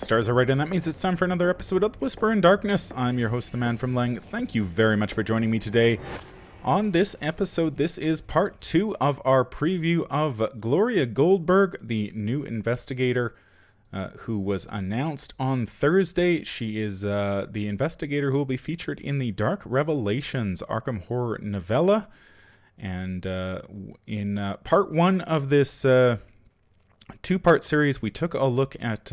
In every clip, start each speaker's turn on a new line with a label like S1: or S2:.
S1: stars are right, and that means it's time for another episode of Whisper in Darkness. I'm your host, the manfromleng. Thank you very much for joining me today. On this episode, this is part 2 of our preview of Gloria Goldberg, the new investigator who was announced on Thursday. She is the investigator who will be featured in the Dark Revelations Arkham horror novella. And in part 1 of this two-part series, we took a look at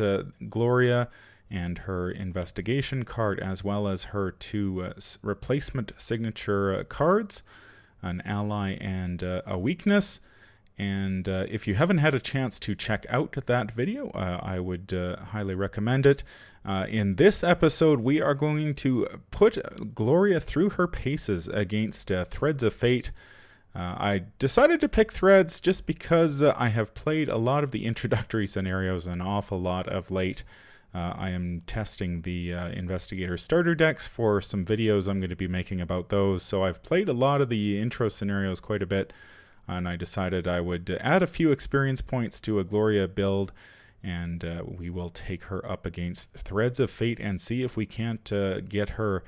S1: Gloria and her investigation card, as well as her two replacement signature cards, an ally and a weakness. And if you haven't had a chance to check out that video, I would highly recommend it. In this episode, we are going to put Gloria through her paces against Threads of Fate. I decided to pick Threads just because I have played a lot of the introductory scenarios an awful lot of late. I am testing the Investigator starter decks for some videos I'm going to be making about those, so I've played a lot of the intro scenarios quite a bit, and I decided I would add a few experience points to a Gloria build, and we will take her up against Threads of Fate and see if we can't get her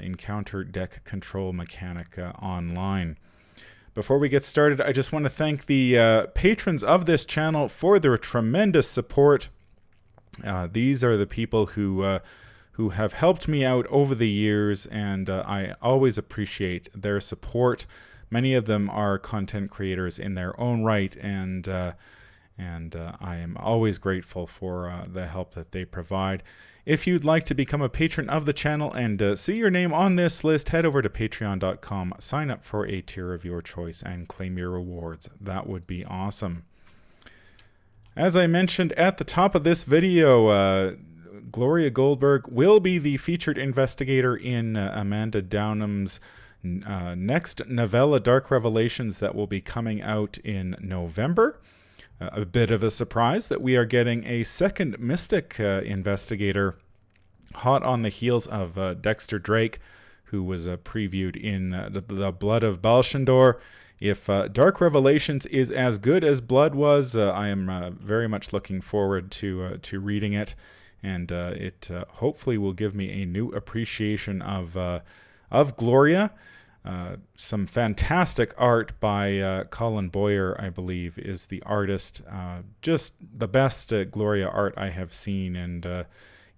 S1: encounter deck control mechanic online. Before we get started, I just want to thank the patrons of this channel for their tremendous support. These are the people who have helped me out over the years, and I always appreciate their support. Many of them are content creators in their own right, and I am always grateful for the help that they provide. If you'd like to become a patron of the channel and see your name on this list, head over to patreon.com, sign up for a tier of your choice, and claim your rewards. That would be awesome. As I mentioned at the top of this video, Gloria Goldberg will be the featured investigator in Amanda Downham's next novella, Dark Revelations, that will be coming out in November. A bit of a surprise that we are getting a second Mystic investigator, hot on the heels of Dexter Drake, who was previewed in The Blood of Balshandor. If Dark Revelations is as good as Blood was, I am very much looking forward to reading it, and it hopefully will give me a new appreciation of Gloria. Some fantastic art by Colin Boyer, I believe, is the artist. Just the best Gloria art I have seen, and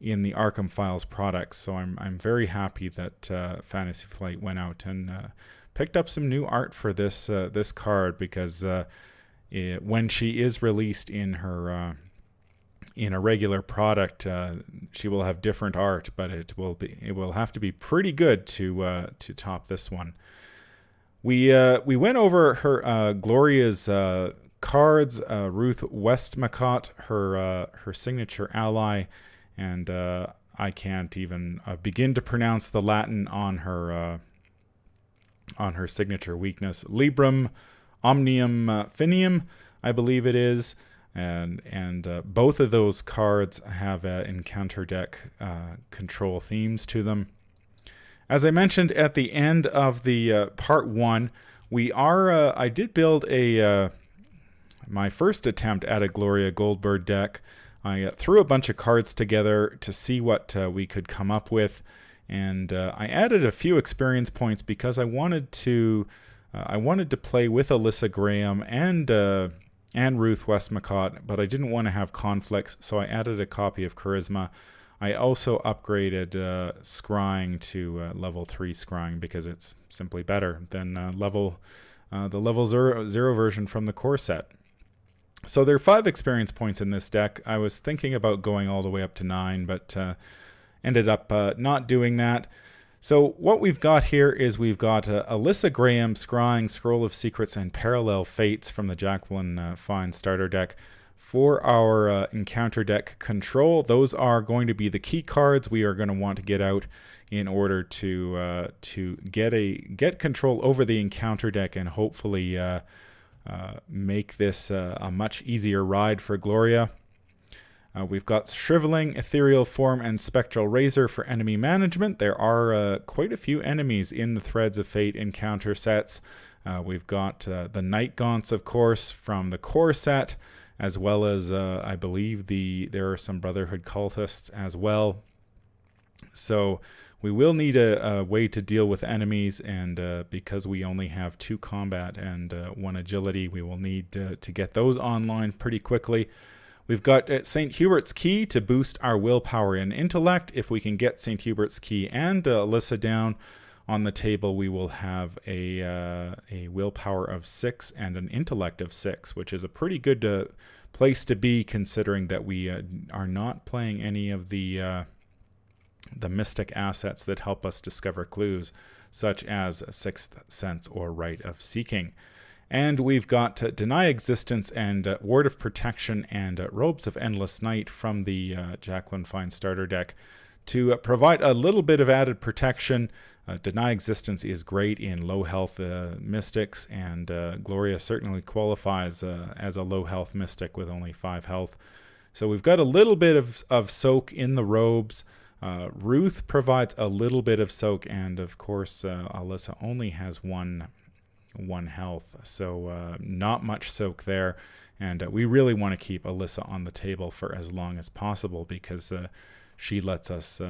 S1: in the Arkham Files products. So I'm very happy that Fantasy Flight went out and picked up some new art for this card, because when she is released in her in a regular product, she will have different art, but it will have to be pretty good to top this one. We went over her Gloria's cards, Ruth Westmacott, her signature ally, and I can't even begin to pronounce the Latin on her signature weakness, Librum Omnium Finium, I believe it is. And both of those cards have encounter deck control themes to them. As I mentioned at the end of the part 1, I did build my first attempt at a Gloria Goldberg deck. I threw a bunch of cards together to see what we could come up with, and I added a few experience points because I wanted to play with Alyssa Graham and Ruth Westmacott, but I didn't want to have conflicts, so I added a copy of Charisma. I also upgraded Scrying to level 3 Scrying because it's simply better than the level 0 version from the core set. So there are 5 experience points in this deck. I was thinking about going all the way up to 9, but ended up not doing that. So what we've got here is we've got Alyssa Graham, Scrying, Scroll of Secrets, and Parallel Fates from the Jacqueline Fine starter deck. For our encounter deck control, those are going to be the key cards we are going to want to get out in order to get control over the encounter deck and hopefully make this a much easier ride for Gloria. We've got Shriveling, Ethereal Form, and Spectral Razor for enemy management. There are quite a few enemies in the Threads of Fate encounter sets. We've got the Night Gaunts, of course, from the core set, as well as I believe there are some Brotherhood cultists as well. So we will need a way to deal with enemies, and because we only have 2 combat and 1 agility, we will need to get those online pretty quickly. We've got St. Hubert's Key to boost our willpower and intellect. If we can get St. Hubert's Key and Alyssa down on the table, we will have a willpower of 6 and an intellect of 6, which is a pretty good place to be, considering that we are not playing any of the mystic assets that help us discover clues, such as Sixth Sense or Rite of Seeking. And we've got Deny Existence and Ward of Protection and Robes of Endless Night from the Jacqueline Fine starter deck to provide a little bit of added protection. Deny Existence is great in low health mystics, and Gloria certainly qualifies as a low health mystic with only 5 health. So we've got a little bit of soak in the robes. Ruth provides a little bit of soak, and of course Alyssa only has one health, so not much soak there. And we really want to keep Alyssa on the table for as long as possible, because she lets us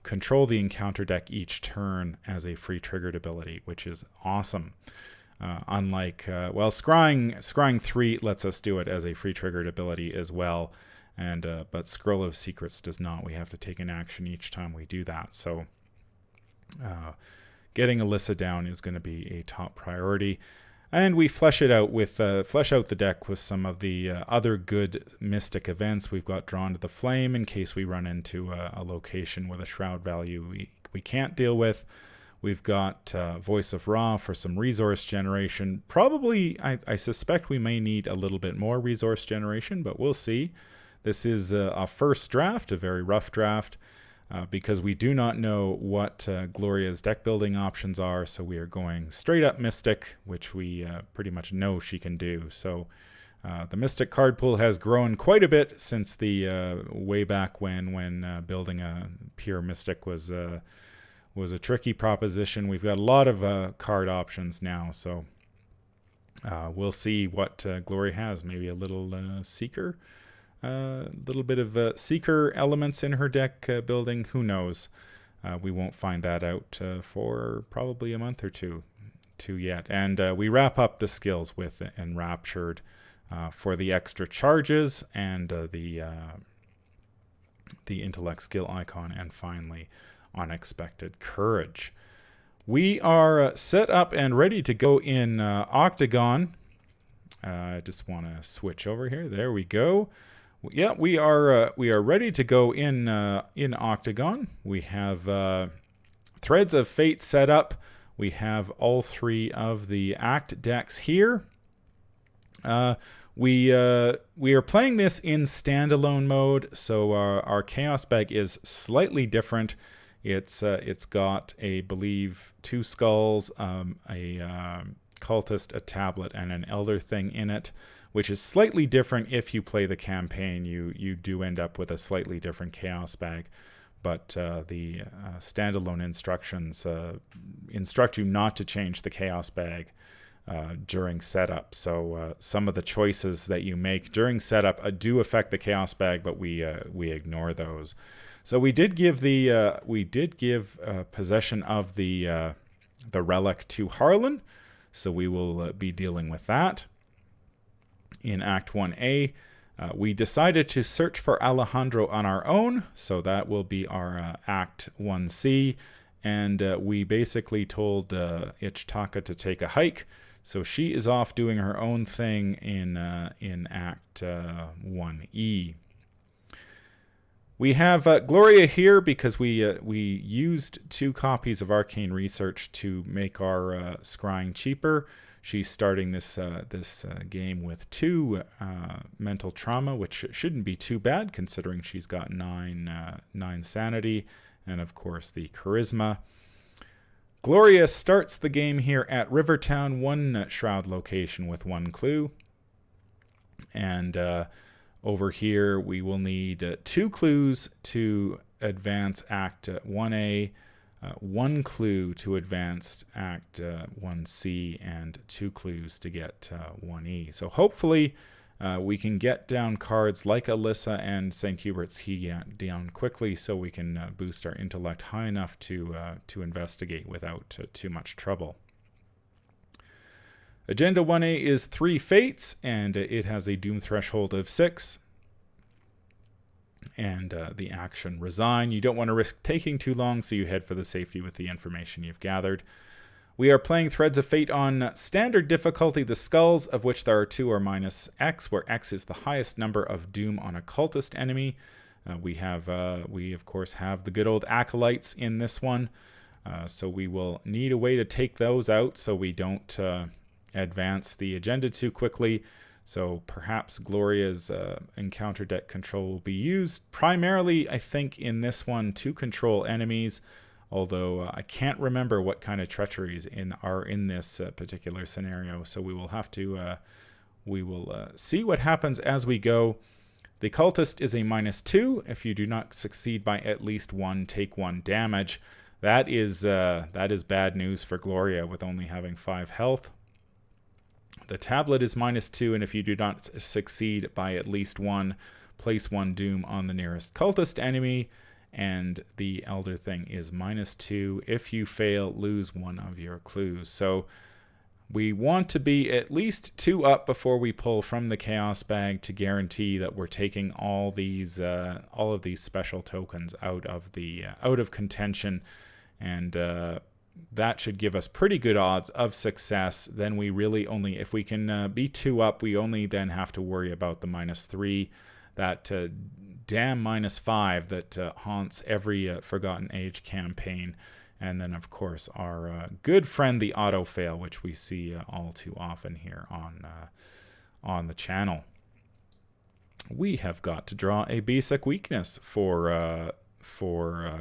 S1: control the encounter deck each turn as a free triggered ability, which is awesome. Unlike Scrying 3 lets us do it as a free triggered ability as well. And but Scroll of Secrets does not. We have to take an action each time we do that. So getting Alyssa down is going to be a top priority. And we flesh out the deck with some of the other good mystic events. We've got Drawn to the Flame in case we run into a location with a shroud value we can't deal with. We've got Voice of Ra for some resource generation. Probably, I suspect we may need a little bit more resource generation, but we'll see. This is a first draft, a very rough draft, because we do not know what Gloria's deck building options are, so we are going straight up Mystic, which we pretty much know she can do. So the Mystic card pool has grown quite a bit since the way back when building a pure Mystic was a tricky proposition. We've got a lot of card options now, so we'll see what Gloria has. Maybe a little Seeker. A little bit of Seeker elements in her deck building. Who knows? We won't find that out for probably a month or two yet. And we wrap up the skills with Enraptured for the extra charges and the intellect skill icon, and finally Unexpected Courage. We are set up and ready to go in Octagon. I just want to switch over here. There we go. Yeah, we are ready to go in Octagon. We have Threads of Fate set up. We have all 3 of the Act decks here. We are playing this in standalone mode, so our Chaos Bag is slightly different. It's got, I believe, 2 skulls, a cultist, a tablet, and an elder thing in it, which is slightly different. If you play the campaign, you do end up with a slightly different Chaos Bag, but the standalone instructions instruct you not to change the Chaos Bag during setup. So some of the choices that you make during setup do affect the Chaos Bag, but we ignore those. So we did give possession of the relic to Harlan, so we will be dealing with that. In Act 1A, we decided to search for Alejandro on our own, so that will be our Act 1C, and we basically told Ichitaka to take a hike, so she is off doing her own thing in Act 1E. We have Gloria here because we used 2 copies of Arcane Research to make our scrying cheaper. She's starting this game with 2 mental trauma, which shouldn't be too bad considering she's got 9 sanity, and of course the charisma. Gloria starts the game here at Rivertown, 1 shroud location with 1 clue, and over here we will need 2 clues to advance Act 1A. 1 clue to advanced Act 1C, and 2 clues to get 1E. So hopefully we can get down cards like Alyssa and St. Hubert's Key down quickly, so we can boost our intellect high enough to investigate without too much trouble. Agenda 1A is 3 Fates, and it has a Doom threshold of 6. And the action Resign. You don't want to risk taking too long, so you head for the safety with the information you've gathered. We are playing Threads of Fate on standard difficulty, the skulls, of which there are 2 are -X, where X is the highest number of Doom on a cultist enemy. We of course have the good old acolytes in this one, so we will need a way to take those out so we don't advance the agenda too quickly. So perhaps Gloria's encounter deck control will be used primarily, I think, in this one to control enemies, although I can't remember what kind of treacheries are in this particular scenario. So we will have to see what happens as we go. The cultist is a -2. If you do not succeed by at least 1, take 1 damage. That is bad news for Gloria with only having 5 health. The tablet is -2, and if you do not succeed by at least 1, place 1 Doom on the nearest cultist enemy, and the Elder Thing is -2. If you fail, lose 1 of your clues. So we want to be at least 2 up before we pull from the Chaos Bag to guarantee that we're taking all of these special tokens out of contention, and that should give us pretty good odds of success. Then we really only, if we can be 2 up, we only then have to worry about the -3, that damn -5 that haunts every Forgotten Age campaign. And then, of course, our good friend, the auto-fail, which we see all too often here on the channel. We have got to draw a basic weakness for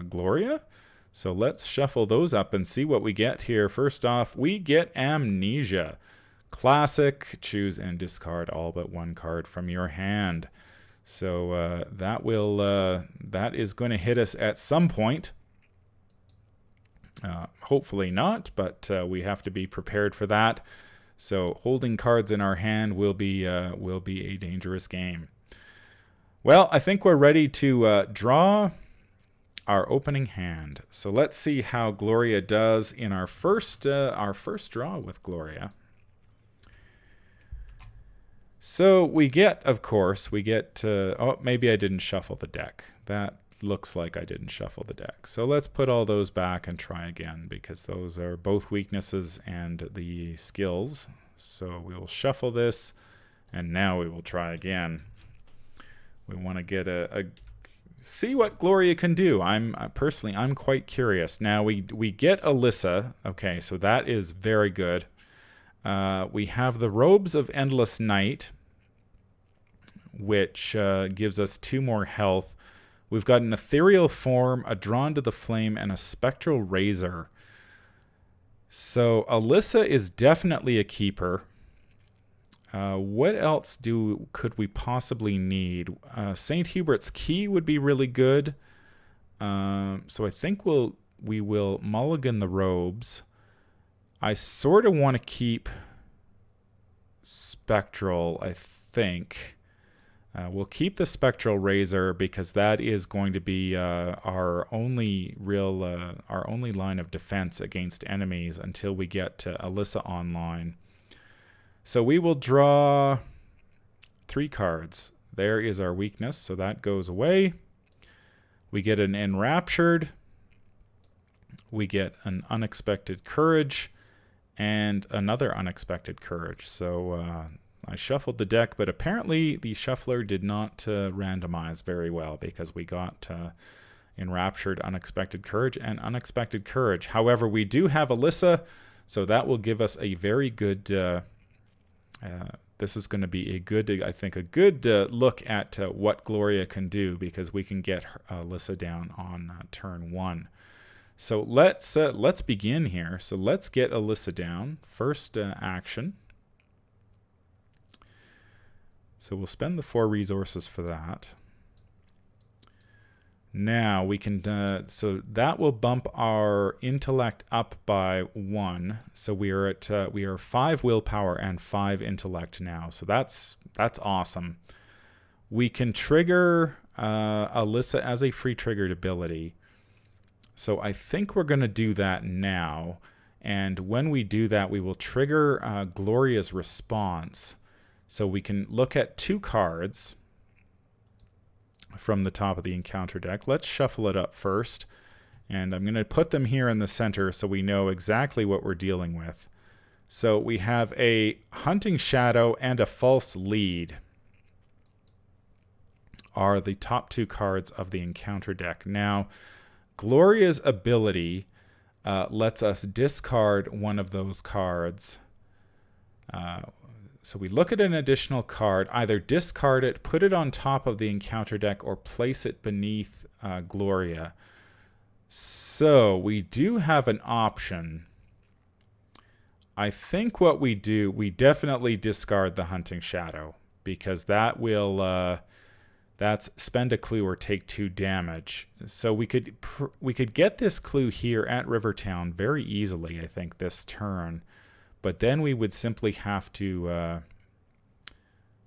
S1: Gloria. So let's shuffle those up and see what we get here. First off, we get Amnesia Classic. Choose and discard all but 1 card from your hand. So that is going to hit us at some point. Hopefully not, but we have to be prepared for that. So holding cards in our hand will be a dangerous game. Well, I think we're ready to draw our opening hand. So let's see how Gloria does in our first draw with Gloria. So we get, oh, maybe I didn't shuffle the deck. That looks like I didn't shuffle the deck. So let's put all those back and try again, because those are both weaknesses and the skills. So we will shuffle this, and now we will try again. We want to get see what Gloria can do. I'm quite curious. Now we get Alyssa. Okay, so that is very good. We have the Robes of Endless Night, which gives us 2 more health. We've got an Ethereal Form, a Drawn to the Flame, and a Spectral Razor. So Alyssa is definitely a keeper. What else could we possibly need? St. Hubert's Key would be really good. So I think we will mulligan the Robes. I sort of want to keep Spectral, I think. We'll keep the Spectral Razor because that is going to be our only line of defense against enemies until we get Alyssa online. So we will draw 3 cards. There is our weakness, so that goes away. We get an Enraptured. We get an Unexpected Courage and another Unexpected Courage. So I shuffled the deck, but apparently the shuffler did not randomize very well, because we got Enraptured, Unexpected Courage, and Unexpected Courage. However, we do have Alyssa, so that will give us a very good... this is going to be a good look at what Gloria can do, because we can get Alyssa down on turn 1. So let's begin here. So let's get Alyssa down. First action. So we'll spend the 4 resources for that. Now we can, so that will bump our intellect up by 1. So we are 5 willpower and 5 intellect now. So that's That's awesome. We can trigger Alyssa as a free triggered ability. So I think we're going to do that now. And when we do that, we will trigger Gloria's response. So we can look at 2 cards from the top of the encounter deck. Let's shuffle it up first. And I'm going to put them here in the center so we know exactly what we're dealing with. So we have a Hunting Shadow and a False Lead are the top 2 cards of the encounter deck. Now, Gloria's ability lets us discard one of those cards. So we look at an additional card, either discard it, put it on top of the encounter deck, or place it beneath Gloria. So we do have an option. I think what we do, we definitely discard the Hunting Shadow, because that will that's spend a clue or take 2 damage. So we could get this clue here at Rivertown very easily, I think, this turn. But then we would simply have to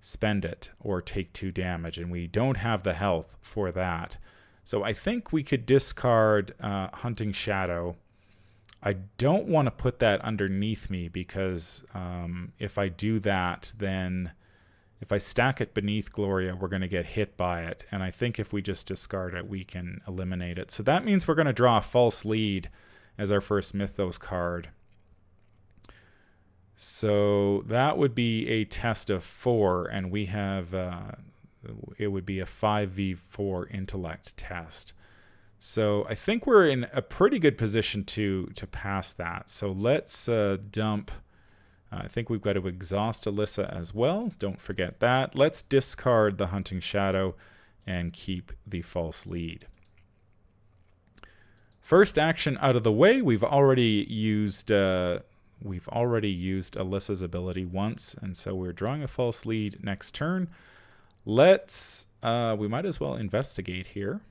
S1: spend it or take 2 damage, and we don't have the health for that. So I think we could discard Hunting Shadow. I don't want to put that underneath me, because if I do that, then if I stack it beneath Gloria, we're going to get hit by it. And I think if we just discard it, we can eliminate it. So that means we're going to draw a False Lead as our first Mythos card. So that would be a test of 4, and we have, it would be a 5v4 intellect test. So I think we're in a pretty good position to pass that. So let's dump. I think we've got to exhaust Alyssa as well. Don't forget that. Let's discard the Hunting Shadow and keep the False Lead. First action out of the way. We've already used Alyssa's ability once, and so we're drawing a False Lead next turn. Let's we might as well investigate here.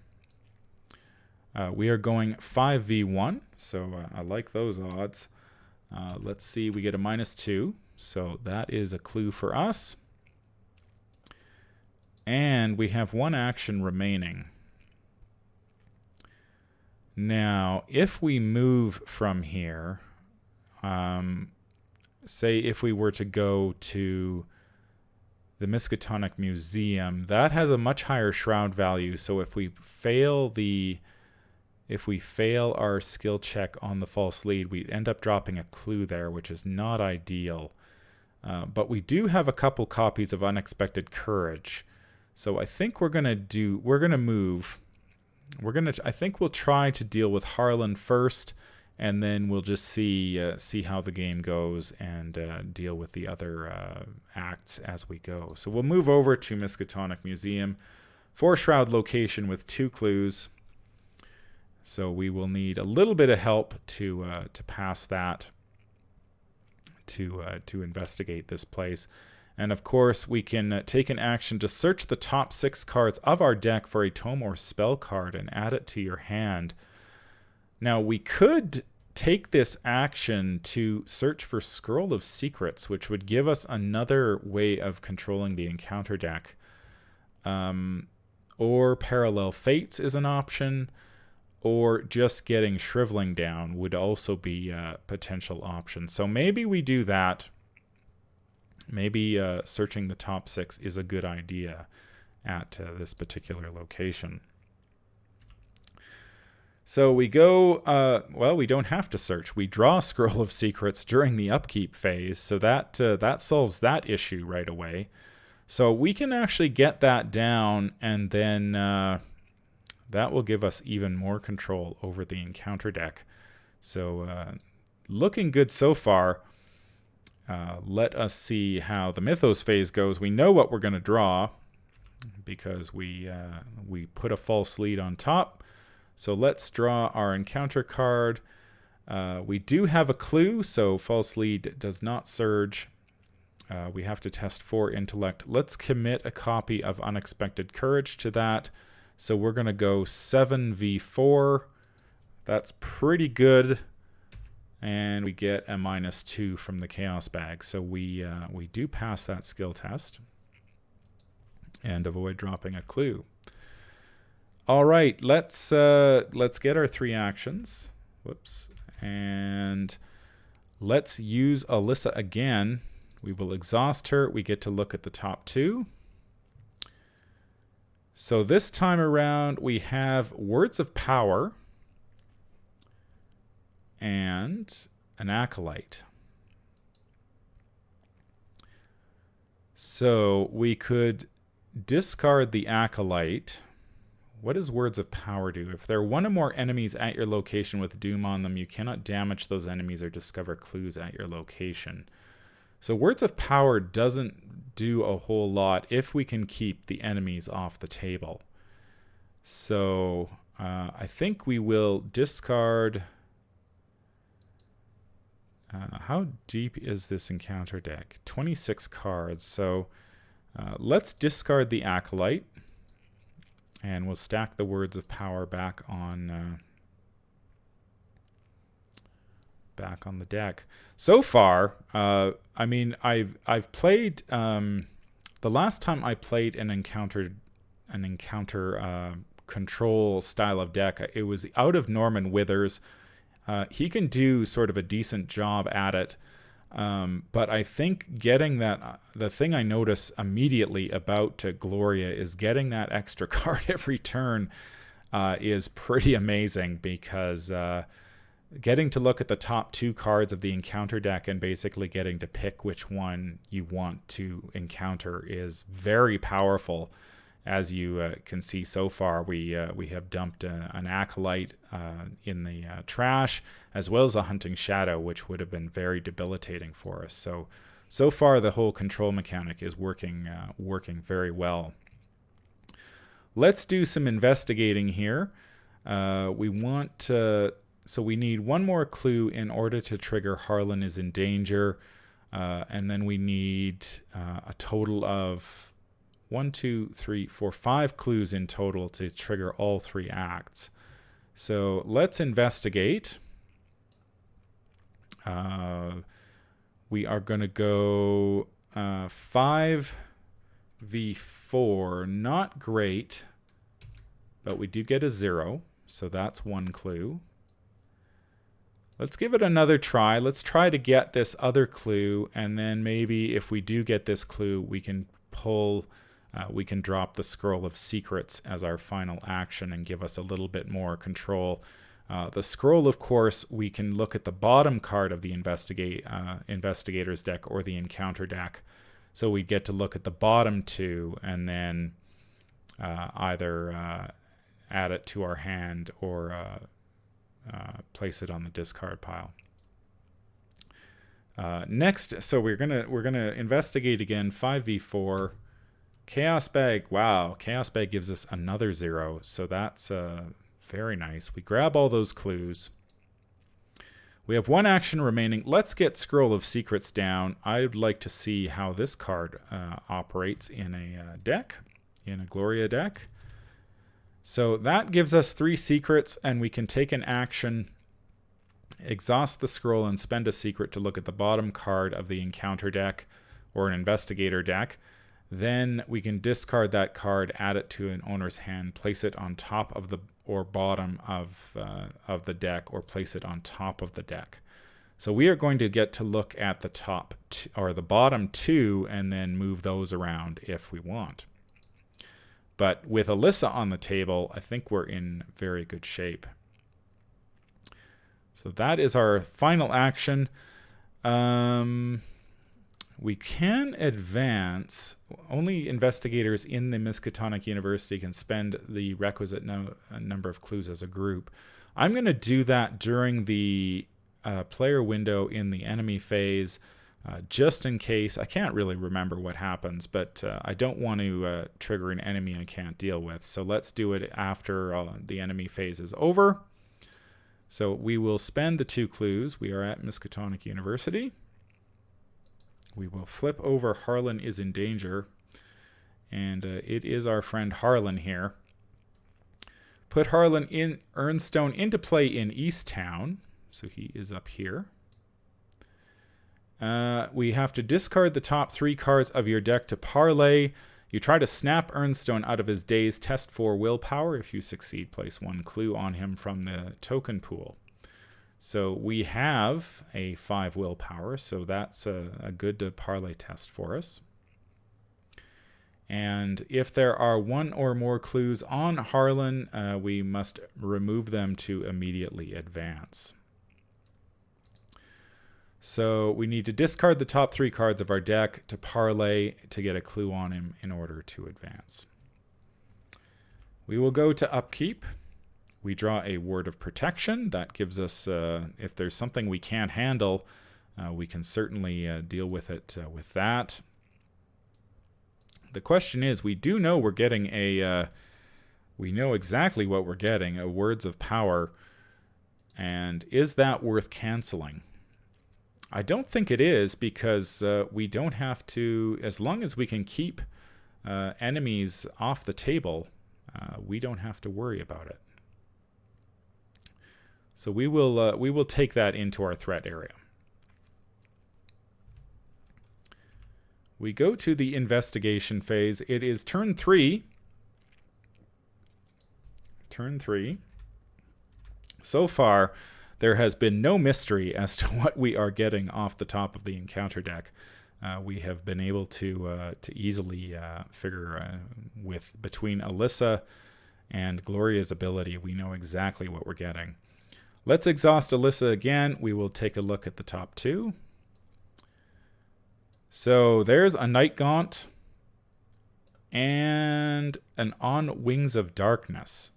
S1: We are going 5v1, so I like those odds. Let's see, we get a -2, so that is a clue for us. And we have 1 action remaining. Now, if we move from here, say if we were to go to the Miskatonic Museum, that has a much higher shroud value, so if we fail our skill check on the False Lead, we end up dropping a clue there, which is not ideal. But we do have a couple copies of Unexpected Courage. So I think I think we'll try to deal with Harlan first, and then we'll just see how the game goes and deal with the other acts as we go. So we'll move over to Miskatonic Museum, 4 shroud location with 2 clues. So we will need a little bit of help to pass that, to investigate this place. And of course, we can take an action to search the top 6 cards of our deck for a tome or spell card and add it to your hand. Now, we could take this action to search for Scroll of Secrets, which would give us another way of controlling the encounter deck. Or Parallel Fates is an option. Or just getting Shriveling Down would also be a potential option. So maybe we do that. Maybe searching the top 6 is a good idea at this particular location. So we go, well, we don't have to search. We draw Scroll of Secrets during the upkeep phase, so that solves that issue right away. So we can actually get that down, and then that will give us even more control over the encounter deck. So looking good so far. Let us see how the Mythos phase goes. We know what we're going to draw because we put a False Lead on top. So let's draw our encounter card. We do have a clue, so False Lead does not surge. We have to test 4 intellect. Let's commit a copy of Unexpected Courage to that. So we're going to go 7v4. That's pretty good. And we get a -2 from the Chaos Bag. So we do pass that skill test. and avoid dropping a clue. All right, let's get our 3 actions. Whoops. And let's use Alyssa again. We will exhaust her. We get to look at the top 2. So this time around, we have Words of Power and an Acolyte. So we could discard the Acolyte. What does Words of Power do? If there are 1 or more enemies at your location with Doom on them, you cannot damage those enemies or discover clues at your location. So Words of Power doesn't do a whole lot if we can keep the enemies off the table. So I think we will discard... how deep is this encounter deck? 26 cards. So let's discard the Acolyte. And we'll stack the Words of Power back on the deck. So far, I mean, I've played the last time I played an encounter control style of deck. It was out of Norman Withers. He can do sort of a decent job at it. But I think getting that, the thing I notice immediately about Gloria is getting that extra card every turn is pretty amazing, because getting to look at the top 2 cards of the encounter deck and basically getting to pick which one you want to encounter is very powerful. As you can see so far, we have dumped an Acolyte in the trash, as well as a Hunting Shadow, which would have been very debilitating for us. So far, the whole control mechanic is working very well. Let's do some investigating here. We need 1 more clue in order to trigger Harlan is in danger, and then we need a total of 5 clues in total to trigger all 3 acts. So let's investigate. We are going to go 5v4. Not great, but we do get a 0, so that's 1 clue. Let's give it another try. Let's try to get this other clue, and then maybe if we do get this clue, we can drop the Scroll of Secrets as our final action and give us a little bit more control. The scroll, of course, we can look at the bottom card of the Investigator's deck or the Encounter deck. So we get to look at the bottom 2 and then either add it to our hand or place it on the discard pile. Next, so we're gonna investigate again. 5v4. Chaos Bag. Wow, Chaos Bag gives us another 0, so that's very nice. We grab all those clues. We have 1 action remaining. Let's get Scroll of Secrets down. I'd like to see how this card operates in a deck, in a Gloria deck. So that gives us 3 secrets, and we can take an action, exhaust the scroll, and spend a secret to look at the bottom card of the Encounter deck or an Investigator deck. Then we can discard that card, add it to an owner's hand, place it on top of the or bottom of the deck, or place it on top of the deck. So we are going to get to look at the top or the bottom 2 and then move those around if we want. But with Alyssa on the table, I think we're in very good shape. So that is our final action. We can advance. Only investigators in the Miskatonic University can spend the requisite number of clues as a group. I'm going to do that during the player window in the enemy phase, just in case. I can't really remember what happens, but I don't want to trigger an enemy I can't deal with. So let's do it after the enemy phase is over. So we will spend the 2 clues. We are at Miskatonic University. We will flip over Harlan is in danger, and it is our friend Harlan here. Put Harlan in Urnstone into play in East Town, so he is up here. We have to discard the top 3 cards of your deck to parlay. You try to snap Ernstone out of his daze, test for willpower. If you succeed, place 1 clue on him from the token pool. So we have a 5 willpower, so that's a good parlay test for us. And if there are 1 or more clues on Harlan, we must remove them to immediately advance. So we need to discard the top 3 cards of our deck to parlay to get a clue on him in order to advance. We will go to upkeep. We draw a Word of Protection. That gives us, if there's something we can't handle, we can certainly deal with it with that. The question is, we do know we're getting we know exactly what we're getting, a Words of Power, and is that worth canceling? I don't think it is, because we don't have to, as long as we can keep enemies off the table, we don't have to worry about it. So we will take that into our threat area. We go to the investigation phase. It is turn 3. Turn 3. So far, there has been no mystery as to what we are getting off the top of the encounter deck. We have been able to easily figure between Alyssa and Gloria's ability, we know exactly what we're getting. Let's exhaust Alyssa again. We will take a look at the top 2. So there's a Night Gaunt and an On Wings of Darkness.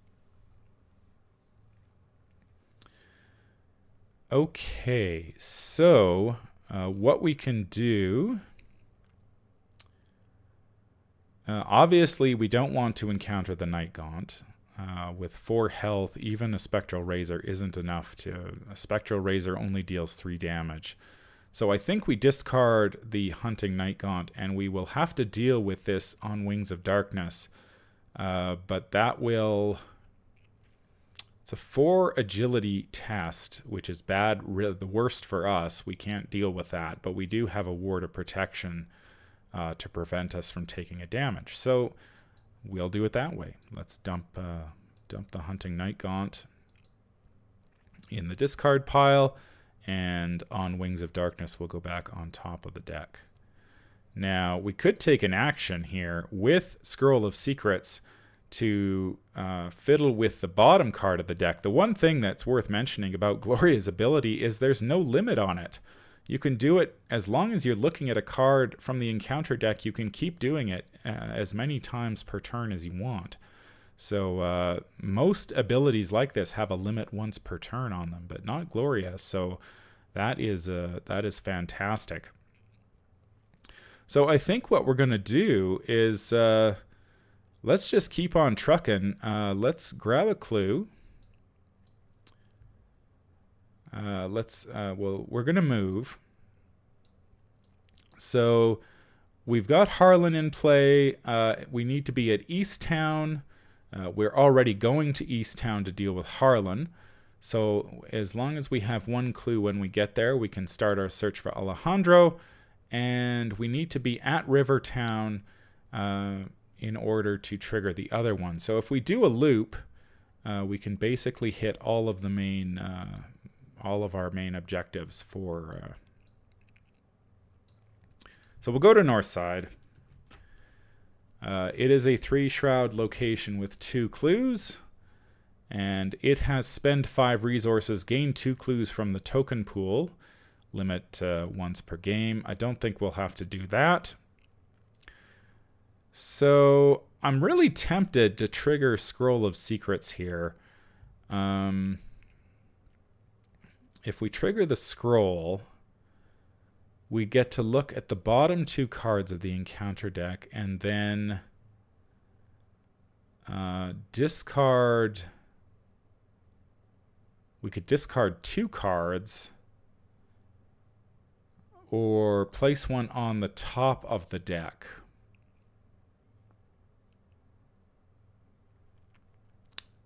S1: Okay, so what we can do... obviously, we don't want to encounter the Night Gaunt. With 4 health, even a Spectral Razor isn't enough to... A Spectral Razor only deals 3 damage. So I think we discard the Hunting Night Gaunt, and we will have to deal with this On Wings of Darkness. But that will... It's a 4 agility test, which is bad, the worst for us. We can't deal with that, but we do have a Ward of Protection to prevent us from taking a damage. So we'll do it that way. Let's dump the Hunting Night Gaunt in the discard pile, and On Wings of Darkness will go back on top of the deck. Now, we could take an action here with Scroll of Secrets to fiddle with the bottom card of the deck. The one thing that's worth mentioning about Gloria's ability is there's no limit on it. You can do it as long as you're looking at a card from the encounter deck. You can keep doing it as many times per turn as you want. So most abilities like this have a limit once per turn on them, but not Gloria. So that is fantastic. So I think what we're going to do is let's just keep on trucking. Let's grab a clue. We're going to move. So we've got Harlan in play. We need to be at Easttown. We're already going to Easttown to deal with Harlan. So as long as we have 1 clue when we get there, we can start our search for Alejandro. And we need to be at Rivertown in order to trigger the other one. So if we do a loop, we can basically hit all of our main objectives for... So we'll go to Northside. It is a 3-shroud location with 2 clues, and it has spend 5 resources, gain 2 clues from the token pool, limit once per game. I don't think we'll have to do that. So I'm really tempted to trigger Scroll of Secrets here. If we trigger the scroll, we get to look at the bottom 2 cards of the encounter deck and then discard. We could discard 2 cards or place one on the top of the deck.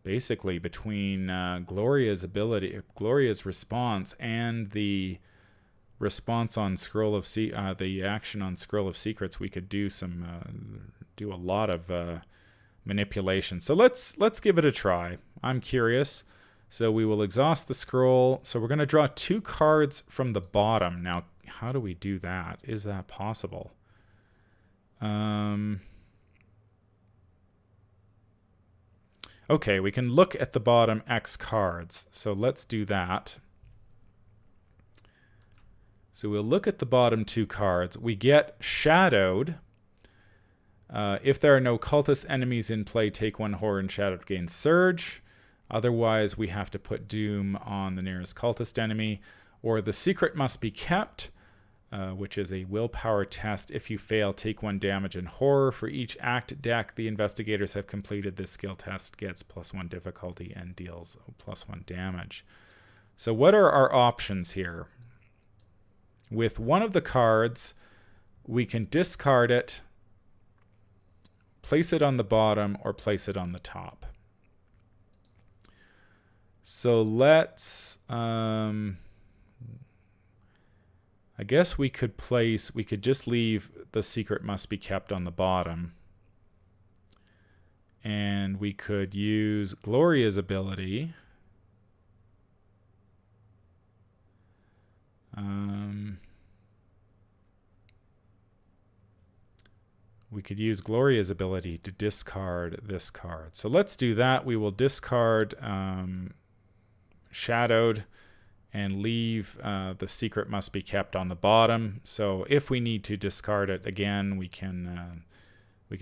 S1: Basically, between Gloria's response and the response on the action on Scroll of Secrets, we could do some do a lot of manipulation. So let's give it a try. I'm curious. So we will exhaust the scroll. So we're going to draw 2 cards from the bottom. Now, how do we do that? Is that possible? Okay, we can look at the bottom X cards. So let's do that. So we'll look at the bottom 2 cards. We get Shadowed. If there are no cultist enemies in play, take 1 horror and Shadowed gains Surge. Otherwise, we have to put Doom on the nearest cultist enemy. Or the secret must be kept, which is a willpower test. If you fail, take 1 damage in horror. For each act deck the investigators have completed, this skill test gets +1 difficulty and deals +1 damage. So what are our options here? With one of the cards, we can discard it, place it on the bottom, or place it on the top. So let's... I guess we could just leave the secret must be kept on the bottom. And we could use Gloria's ability. We could use Gloria's ability to discard this card. So let's do that. We will discard Shadowed and leave the secret must be kept on the bottom. So if we need to discard it again, we can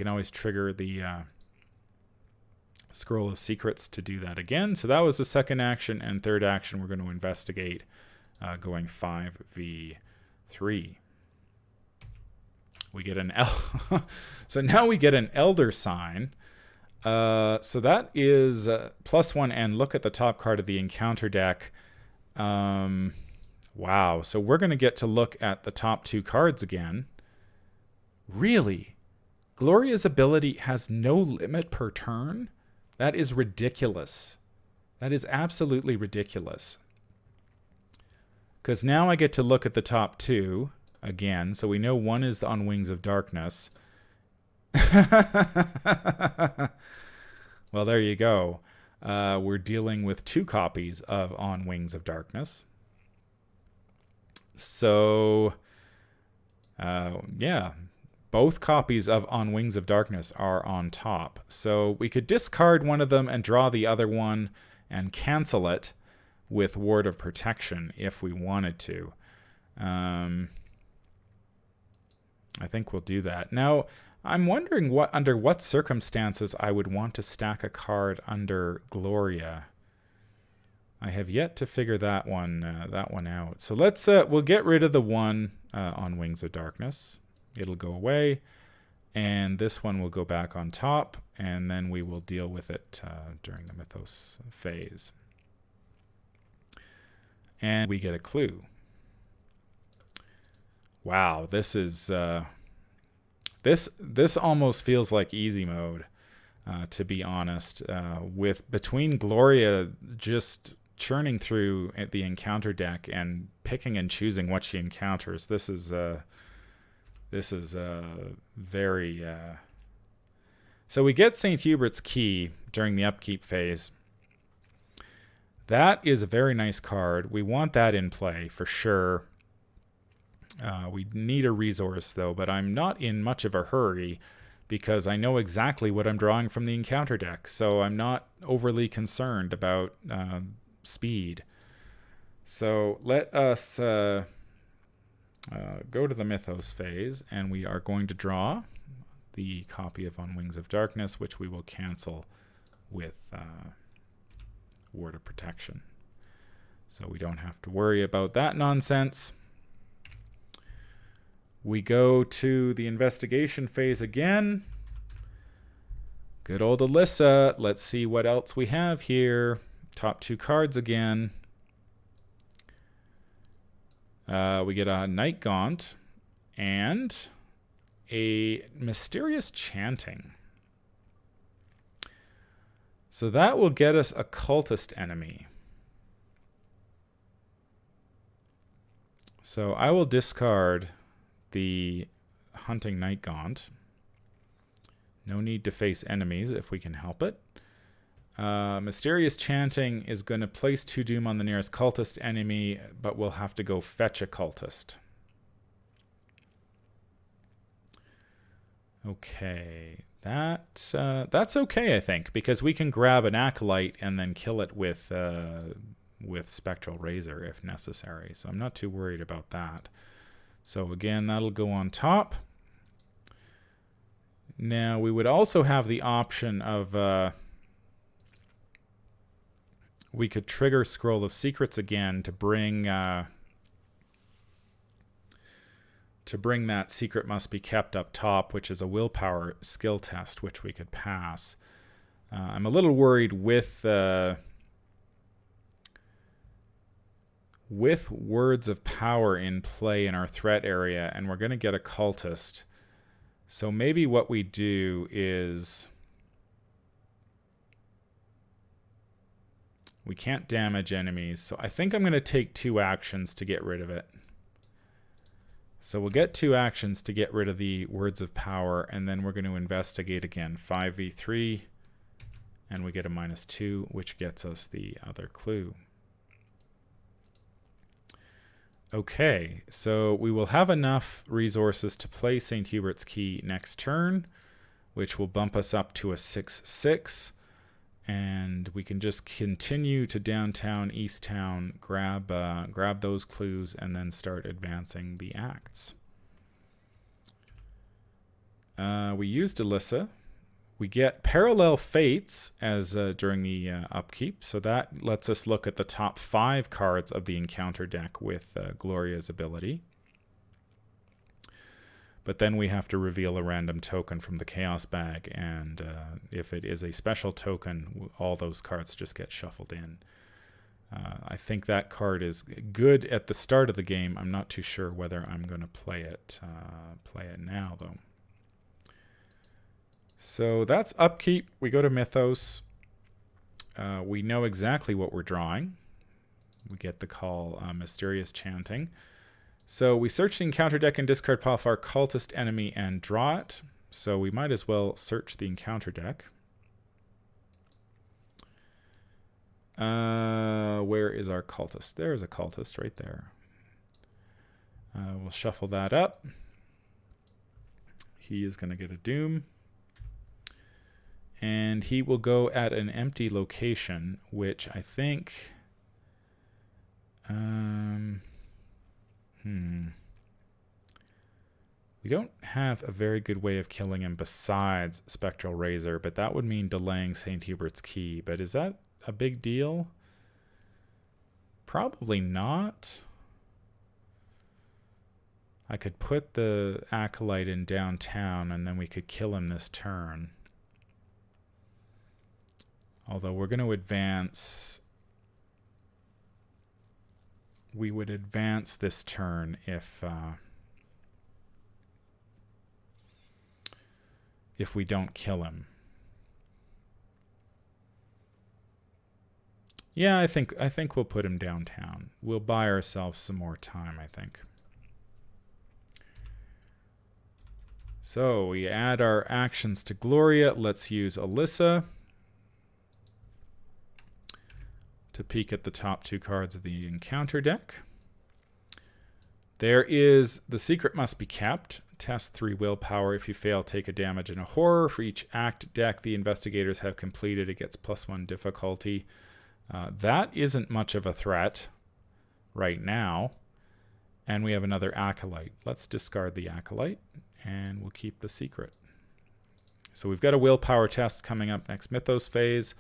S1: always trigger the Scroll of Secrets to do that again. So that was the second action, and third action we're going to investigate, going 5v3. We get an so now we get an Elder Sign. So that is +1, and look at the top card of the encounter deck. Wow. So we're going to get to look at the top 2 cards again. Really? Gloria's ability has no limit per turn? That is ridiculous. That is absolutely ridiculous. Because now I get to look at the top 2 again. So we know one is on Wings of Darkness. Well, there you go. We're dealing with 2 copies of On Wings of Darkness. So, yeah, both copies of On Wings of Darkness are on top. So we could discard one of them and draw the other one and cancel it with Ward of Protection if we wanted to. I think we'll do that. Now, I'm wondering under what circumstances I would want to stack a card under Gloria. I have yet to figure that one out. So we'll get rid of the one on Wings of Darkness. It'll go away, and this one will go back on top, and then we will deal with it during the Mythos phase. And we get a clue. Wow, this is this almost feels like easy mode, to be honest. With between Gloria just churning through the encounter deck and picking and choosing what she encounters, this is very. So we get St. Hubert's Key during the upkeep phase. That is a very nice card. We want that in play for sure. We need a resource, though, but I'm not in much of a hurry because I know exactly what I'm drawing from the encounter deck, so I'm not overly concerned about speed. So let us go to the Mythos phase, and we are going to draw the copy of On Wings of Darkness, which we will cancel with Ward of Protection. So we don't have to worry about that nonsense. We go to the investigation phase again. Good old Alyssa. Let's see what else we have here. Top 2 cards again. We get a Night Gaunt and a Mysterious Chanting. So that will get us a cultist enemy. So I will discard the Hunting Night Gaunt. No need to face enemies if we can help it. Mysterious Chanting is going to place 2 Doom on the nearest cultist enemy, but we'll have to go fetch a cultist. Okay, that's okay, I think, because we can grab an Acolyte and then kill it with Spectral Razor if necessary. So I'm not too worried about that. So again, that'll go on top. Now we would also have the option of we could trigger Scroll of Secrets again to bring that Secret Must Be Kept up top, which is a willpower skill test, which we could pass. I'm a little worried with Words of Power in play in our threat area, and we're going to get a cultist. So maybe what we do is we can't damage enemies. So I think I'm going to take 2 actions to get rid of it. So we'll get 2 actions to get rid of the Words of Power, and then we're going to investigate again. 5v3, and we get a -2, which gets us the other clue. Okay, so we will have enough resources to play St. Hubert's Key next turn, which will bump us up to a 6/6. And we can just continue to downtown, east town, grab those clues, and then start advancing the acts. We used Alyssa. We get Parallel Fates as during the upkeep, so that lets us look at the top 5 cards of the encounter deck with Gloria's ability. But then we have to reveal a random token from the Chaos Bag, and if it is a special token, all those cards just get shuffled in. I think that card is good at the start of the game. I'm not too sure whether I'm going to play it now, though. So that's upkeep. We go to Mythos. We know exactly what we're drawing. We get the call Mysterious Chanting. So we search the encounter deck and discard pile for our cultist enemy and draw it. So we might as well search the encounter deck. Where is our cultist? There is a cultist right there. We'll shuffle that up. He is going to get a Doom. And he will go at an empty location, which I think... We don't have a very good way of killing him besides Spectral Razor, but that would mean delaying St. Hubert's Key. But is that a big deal? Probably not. I could put the Acolyte in downtown, and then we could kill him this turn. Although we're going to advance... We would advance this turn if we don't kill him. Yeah, I think we'll put him downtown. We'll buy ourselves some more time, I think. So we add our actions to Gloria. Let's use Alyssa to peek at the top 2 cards of the encounter deck. There is The Secret Must Be Kept. Test 3 willpower. If you fail, take a damage and a horror. For each act deck the investigators have completed, it gets +1 difficulty. That isn't much of a threat right now. And we have another Acolyte. Let's discard the Acolyte, and we'll keep the Secret. So we've got a willpower test coming up next Mythos Phase.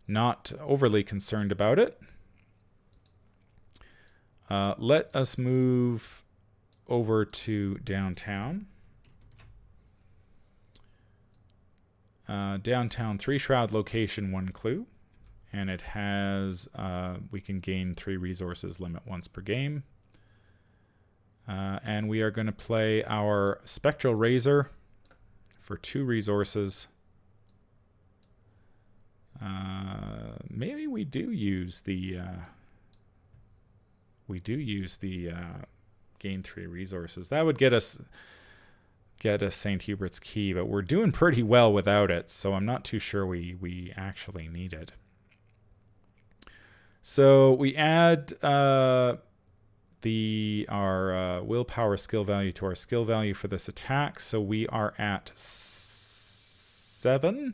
S1: Not overly concerned about it. Let us move over to downtown. Downtown 3 Shroud location, 1 clue. And it has, we can gain 3 resources, limit once per game. And we are going to play our Spectral Razor for 2 resources. Maybe we do use the gain 3 resources. That would get us get a St. Hubert's key, but we're doing pretty well without it, so I'm not too sure we actually need it. So we add our willpower skill value to our skill value for this attack, so we are at 7.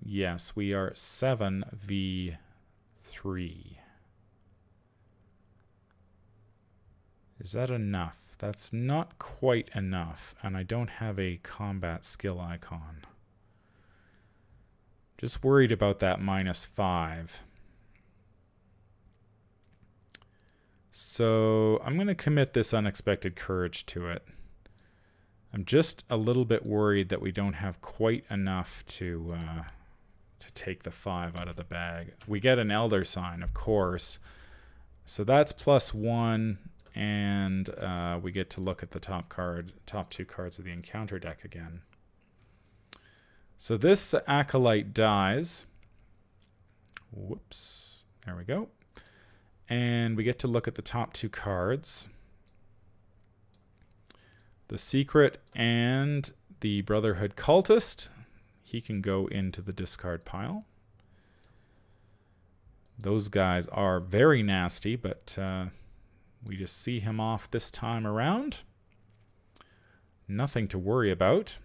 S1: Yes, we are 7v3. Is that enough? That's not quite enough, and I don't have a combat skill icon. Just worried about that -5. So I'm going to commit this unexpected courage to it. I'm just a little bit worried that we don't have quite enough to take the 5 out of the bag. We get an Elder Sign, of course. So that's +1, and we get to look at the top 2 cards of the encounter deck again. So this Acolyte dies. Whoops. There we go. And we get to look at the top 2 cards. The Secret and the Brotherhood Cultist. He can go into the discard pile. Those guys are very nasty, but we just see him off this time around. Nothing to worry about.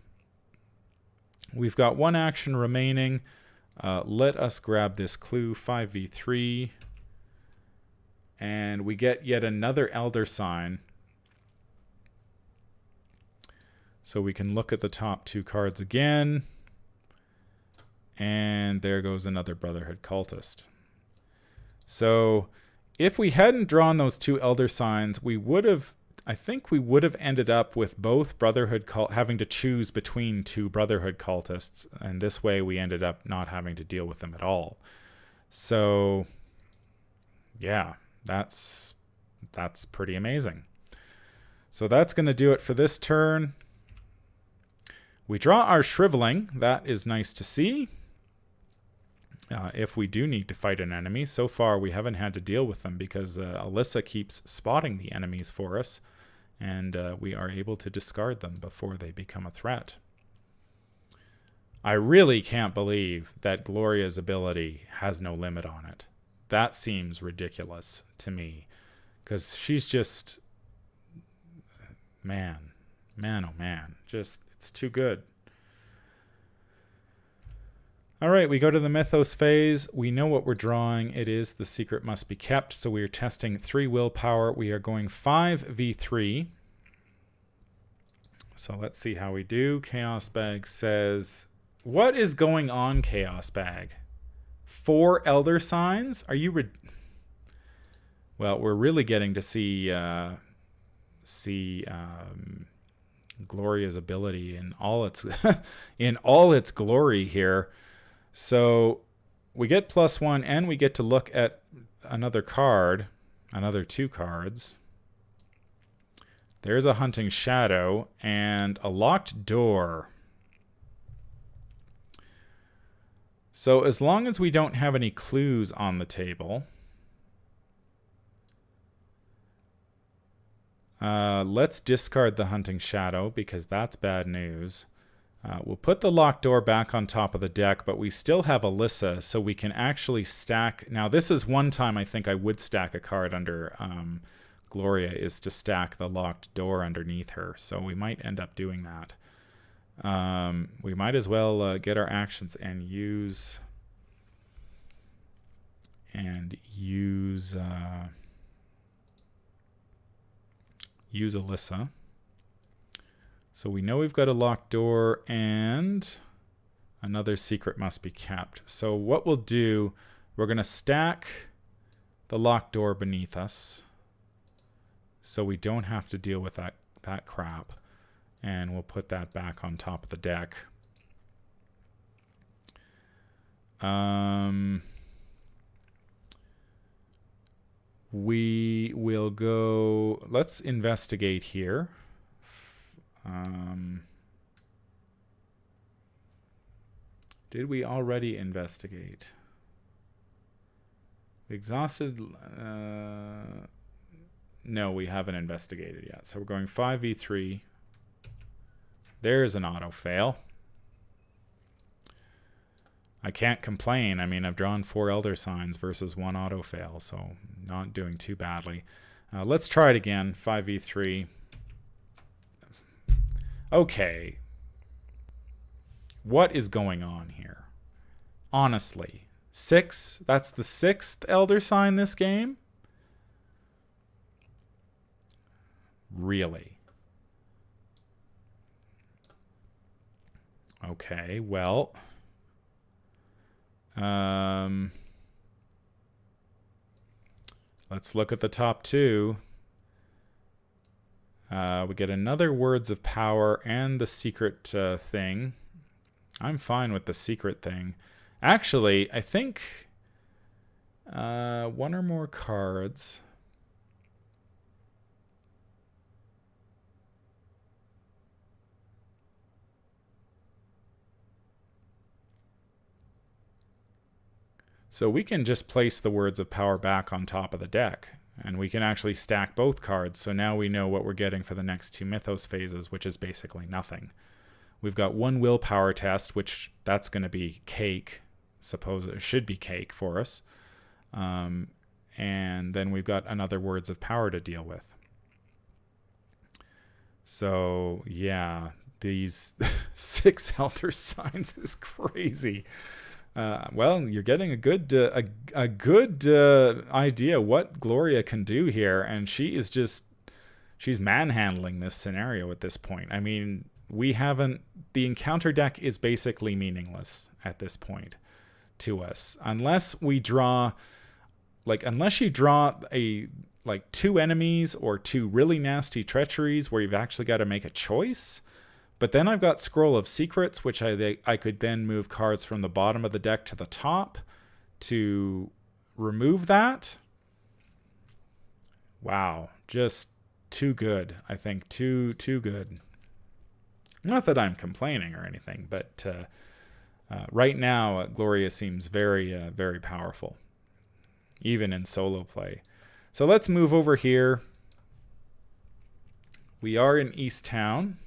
S1: We've got 1 action remaining. Let us grab this clue, 5v3. And we get yet another Elder Sign. So we can look at the top 2 cards again. And there goes another Brotherhood Cultist. So if we hadn't drawn those 2 Elder Signs, I think we would have ended up with both having to choose between 2 Brotherhood Cultists, and this way we ended up not having to deal with them at all. So yeah, that's pretty amazing. So that's going to do it for this turn. We draw our Shriveling. That is nice to see. If we do need to fight an enemy. So far, we haven't had to deal with them because Alyssa keeps spotting the enemies for us, and we are able to discard them before they become a threat. I really can't believe that Gloria's ability has no limit on it. That seems ridiculous to me, because she's just, man, oh man, just, it's too good. All right, we go to the Mythos Phase. We know what we're drawing. It is The Secret Must Be Kept. So we are testing 3 willpower. We are going 5v3. So let's see how we do. Chaos Bag says, what is going on, Chaos Bag? 4 Elder Signs? Are you... Well, we're really getting to see Gloria's ability in all its in all its glory here. So we get +1, and we get to look at another 2 cards. There's a Hunting Shadow and a Locked Door. So as long as we don't have any clues on the table, let's discard the Hunting Shadow because that's bad news. We'll put the Locked Door back on top of the deck, but we still have Alyssa, so we can actually stack. Now, this is one time I think I would stack a card under Gloria, is to stack the Locked Door underneath her. So we might end up doing that. We might as well get our actions and use Alyssa. So we know we've got a Locked Door and another Secret Must Be Kept. So what we'll do, we're going to stack the Locked Door beneath us so we don't have to deal with that crap. And we'll put that back on top of the deck. We will go... Let's investigate here. Did we already investigate? We exhausted... No, we haven't investigated yet. So we're going 5v3. There's an auto fail. I can't complain. I mean, I've drawn 4 Elder Signs versus 1 auto fail, so not doing too badly. Let's try it again. 5v3. Okay. What is going on here? Honestly. 6? That's the 6th Elder Sign this game? Really? Okay, well... let's look at the top 2. We get another Words of Power and the secret thing. I'm fine with the secret thing. Actually, I think 1 or more cards. So we can just place the Words of Power back on top of the deck, and we can actually stack both cards, so now we know what we're getting for the next 2 Mythos phases, which is basically nothing. We've got 1 willpower test, which that's going to be cake. Suppose it should be cake for us. And then we've got another Words of Power to deal with. So, yeah, these 6 Elder Signs is crazy. Well, you're getting a good idea what Gloria can do here, and she's manhandling this scenario at this point. I mean, the encounter deck is basically meaningless at this point to us, unless you draw 2 enemies or 2 really nasty treacheries where you've actually got to make a choice. But then I've got Scroll of Secrets, which I could then move cards from the bottom of the deck to the top to remove that. Wow, just too good. I think too good. Not that I'm complaining or anything, but right now Gloria seems very, very powerful, even in solo play. So let's move over here. We are in East Town.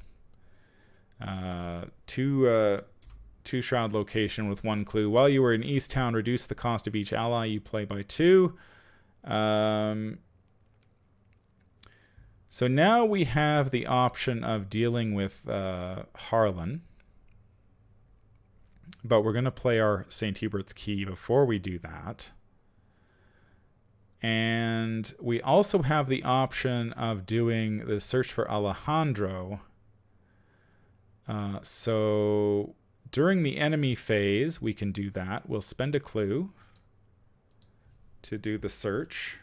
S1: 2 shroud location with 1 clue. While you are in East Town, reduce the cost of each ally you play by 2. So now we have the option of dealing with Harlan. But we're going to play our St. Hubert's Key before we do that. And we also have the option of doing the search for Alejandro. So during the enemy phase, we can do that. We'll spend a clue to do the search.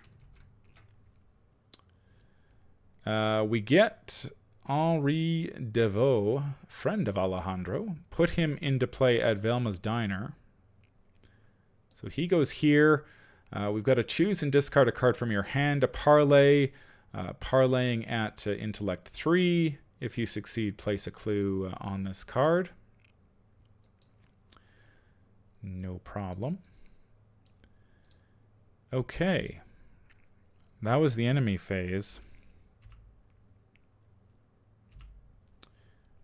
S1: We get Henri Deveau, friend of Alejandro, put him into play at Velma's Diner. So he goes here. We've got to choose and discard a card from your hand to parlay. Parlaying at Intellect 3. If you succeed, place a clue on this card. No problem. Okay. That was the enemy phase.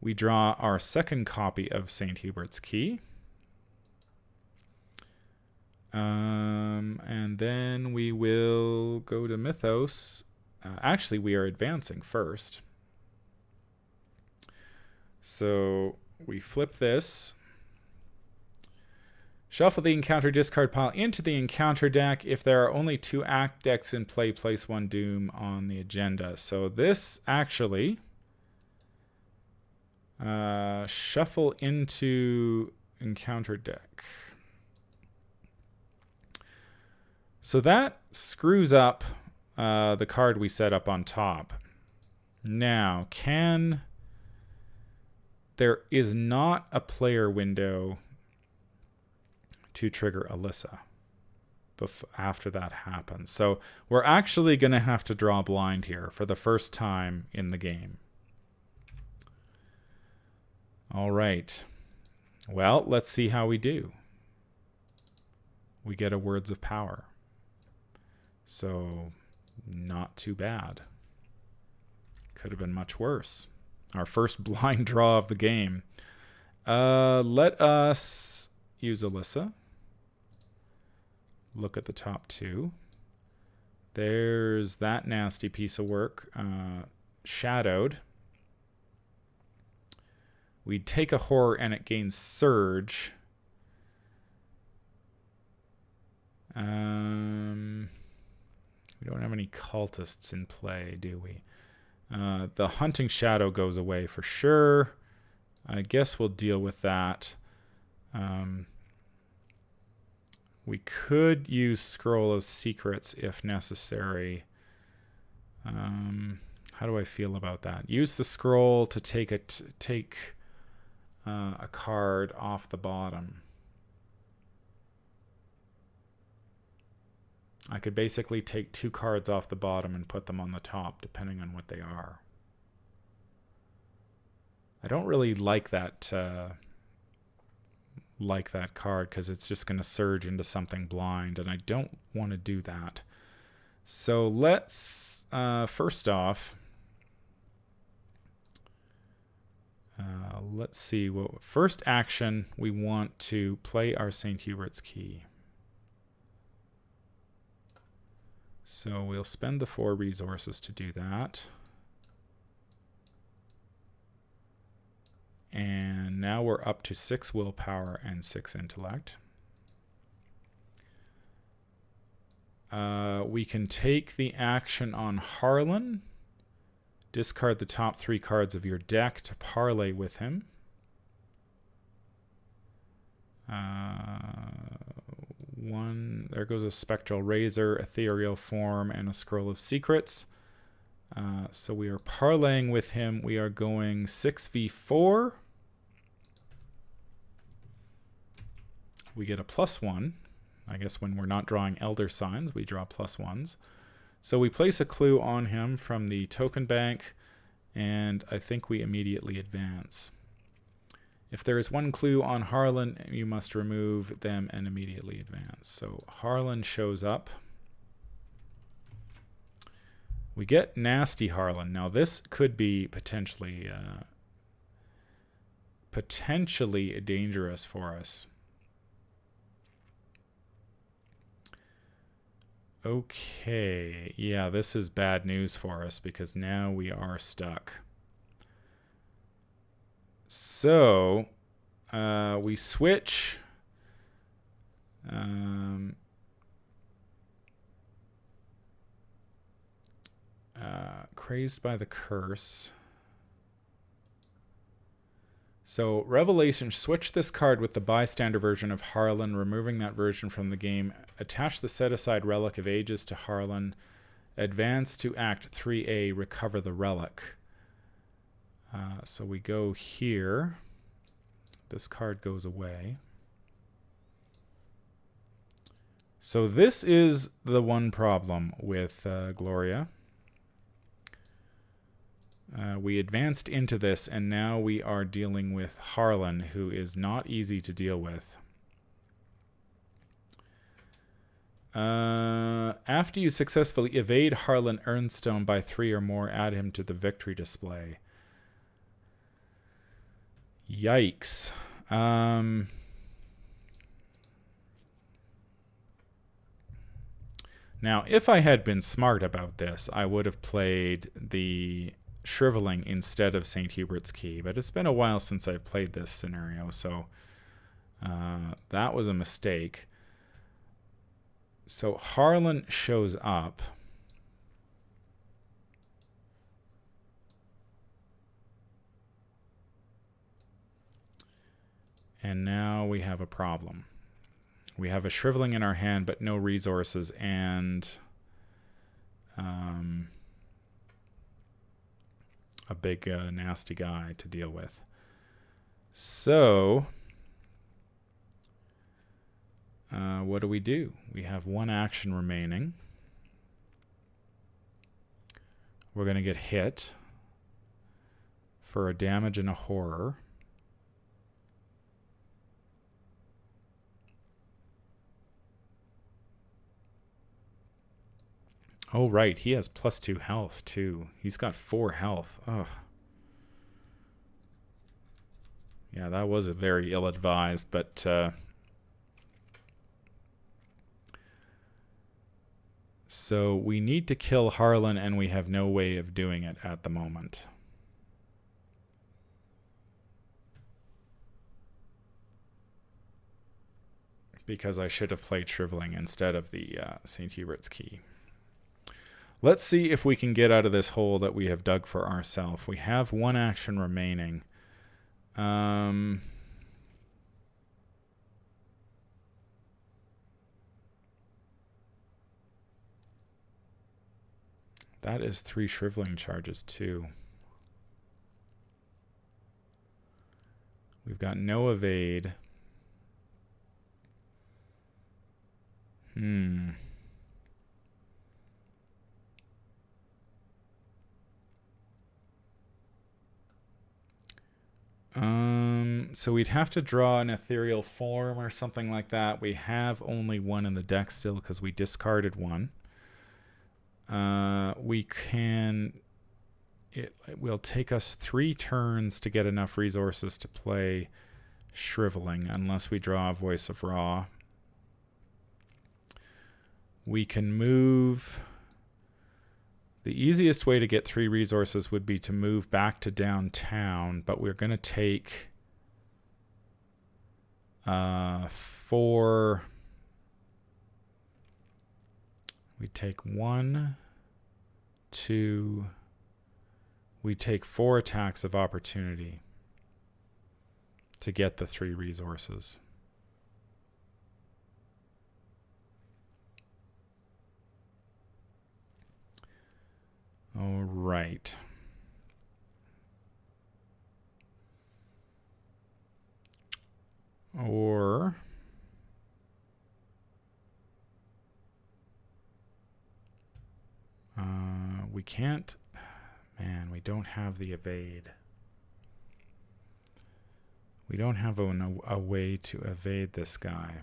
S1: We draw our second copy of St. Hubert's Key. And then we will go to Mythos. Actually, we are advancing first. So we flip this. Shuffle the encounter discard pile into the encounter deck. If there are only 2 act decks in play, place 1 Doom on the agenda. So this actually shuffle into encounter deck. So that screws up the card we set up on top. Now, there is not a player window to trigger Alyssa after that happens. So we're actually going to have to draw blind here for the first time in the game. All right. Well, let's see how we do. We get a Words of Power. So not too bad. Could have been much worse. Our first blind draw of the game. Let us use Alyssa. Look at the top two. There's that nasty piece of work. Shadowed. We take a horror and it gains surge. We don't have any cultists in play, do we? The hunting shadow goes away for sure. I guess we'll deal with that. We could use Scroll of Secrets if necessary. How do I feel about that? Use the scroll to take a card off the bottom. I could basically take 2 cards off the bottom and put them on the top, depending on what they are. I don't really like that card because it's just going to surge into something blind, and I don't want to do that. So let's first off, let's see. First action, we want to play our St. Hubert's Key. So we'll spend the 4 resources to do that. And now we're up to 6 willpower and 6 intellect. We can take the action on Harlan. Discard the top 3 cards of your deck to parlay with him. There goes a Spectral Razor, Ethereal Form, and a Scroll of Secrets. So we are parlaying with him. We are going 6v4. We get a +1. I guess when we're not drawing Elder Signs, we draw +1s. So we place a clue on him from the token bank, and I think we immediately advance. If there is 1 clue on Harlan, you must remove them and immediately advance. So Harlan shows up. We get Nasty Harlan. Now this could be potentially dangerous for us. Okay, yeah, this is bad news for us because now we are stuck. So, we switch. Crazed by the Curse. So, Revelation, switch this card with the bystander version of Harlan, removing that version from the game. Attach the set-aside Relic of Ages to Harlan. Advance to Act 3A, recover the relic. So we go here. This card goes away. So this is the one problem with Gloria. We advanced into this, and now we are dealing with Harlan, who is not easy to deal with. After you successfully evade Harlan Earnstone by 3 or more, add him to the victory display. Yikes. Now, if I had been smart about this, I would have played the Shriveling instead of St. Hubert's Key, but it's been a while since I've played this scenario, so that was a mistake. So Harlan shows up. And now we have a problem. We have a Shriveling in our hand, but no resources, and a big nasty guy to deal with. So what do? We have 1 action remaining. We're going to get hit for a damage and a horror. Oh, right. He has +2 health, too. He's got 4 health. Ugh. Yeah, that was a very ill-advised, but... So we need to kill Harlan, and we have no way of doing it at the moment. Because I should have played Shriveling instead of the St. Hubert's Key. Let's see if we can get out of this hole that we have dug for ourselves. We have 1 action remaining. That is 3 Shriveling charges, too. We've got no evade. So we'd have to draw an ethereal form or something like that. We have only 1 in the deck still because we discarded 1. We can... It will take us 3 turns to get enough resources to play Shriveling unless we draw a Voice of Ra. We can move... The easiest way to get 3 resources would be to move back to downtown, but we're going to take 4... We take 1, 2... We take 4 attacks of opportunity to get the 3 resources. All right. Or we can't. Man, we don't have the evade. We don't have a way to evade this guy.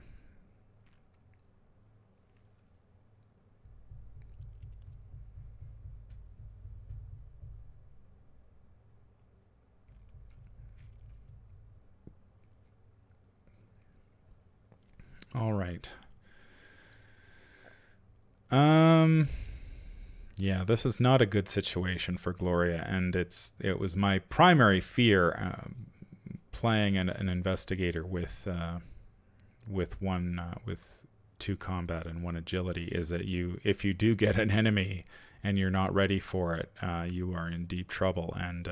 S1: All right. Yeah, this is not a good situation for Gloria, and it was my primary fear playing an investigator with 2 combat and 1 agility is that if you do get an enemy and you're not ready for it, you are in deep trouble. And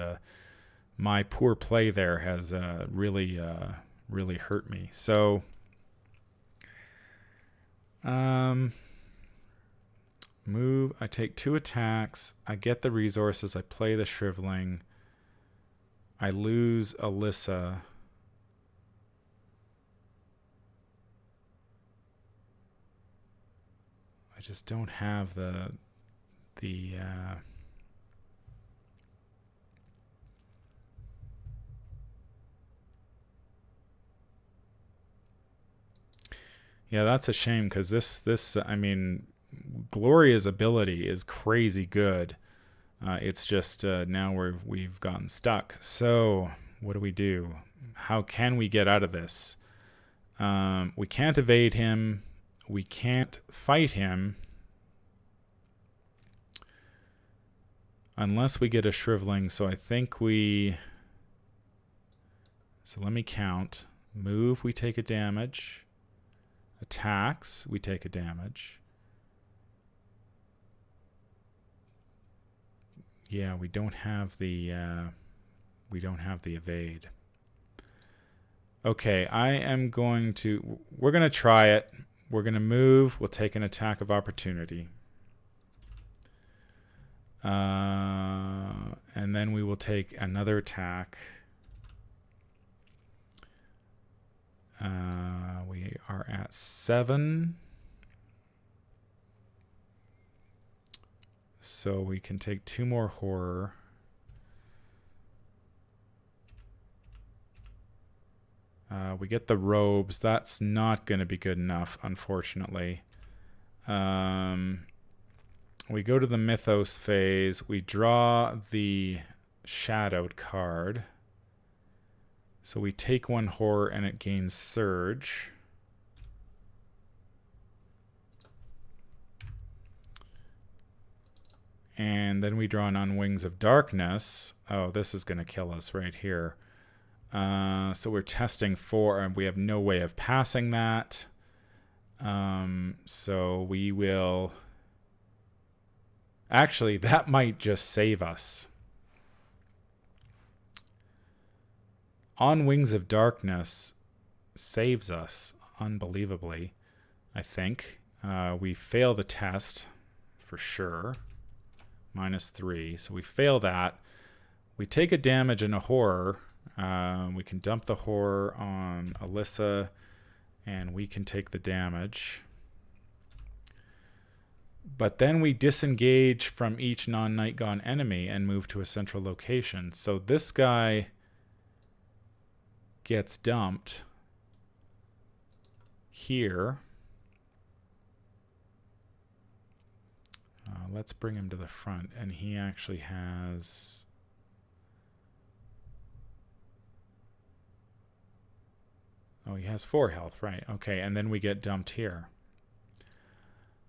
S1: my poor play there has really hurt me. So. Move. I take 2 attacks. I get the resources. I play the Shriveling. I lose Alyssa. I just don't have the yeah, that's a shame because this I mean, Gloria's ability is crazy good. It's just now we've gotten stuck. So what do? How can we get out of this? We can't evade him. We can't fight him unless we get a Shriveling. So I think so let me count. Move, we take a damage. Attacks, we take a damage. Yeah, we don't have the evade. Okay, we're going to try it. We're going to move. We'll take an attack of opportunity. And then we will take another attack. We are at 7. So we can take 2 more horror. We get the robes. That's not going to be good enough, unfortunately. We go to the Mythos phase. We draw the Shadowed card. So we take one horror and it gains Surge. And then we draw an On Wings of Darkness. Oh, this is going to kill us right here. So we're testing for, and we have no way of passing that. So we will... Actually, that might just save us. On Wings of Darkness saves us, unbelievably, I think. We fail the test, for sure. -3, so we fail that. We take a damage and a horror. We can dump the horror on Alyssa, and we can take the damage. But then we disengage from each non-Night Gone enemy and move to a central location. So this guy gets dumped here. Let's bring him to the front, and he actually has... Oh, he has 4 health, right. Okay, and then we get dumped here.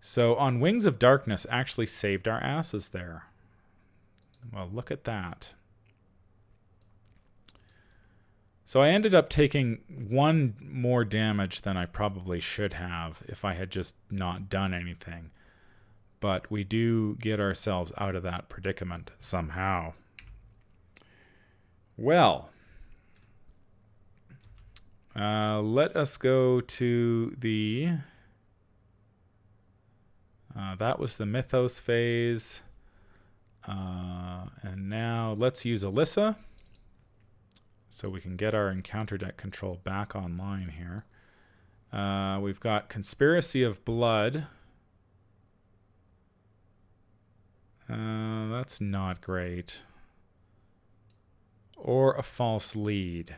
S1: So On Wings of Darkness actually saved our asses there. Well, look at that. So I ended up taking 1 more damage than I probably should have if I had just not done anything. But we do get ourselves out of that predicament somehow. Well, let us go to the... that was the Mythos phase. And now let's use Alyssa, so we can get our encounter deck control back online here. We've got Conspiracy of Blood. That's not great. Or a False Lead.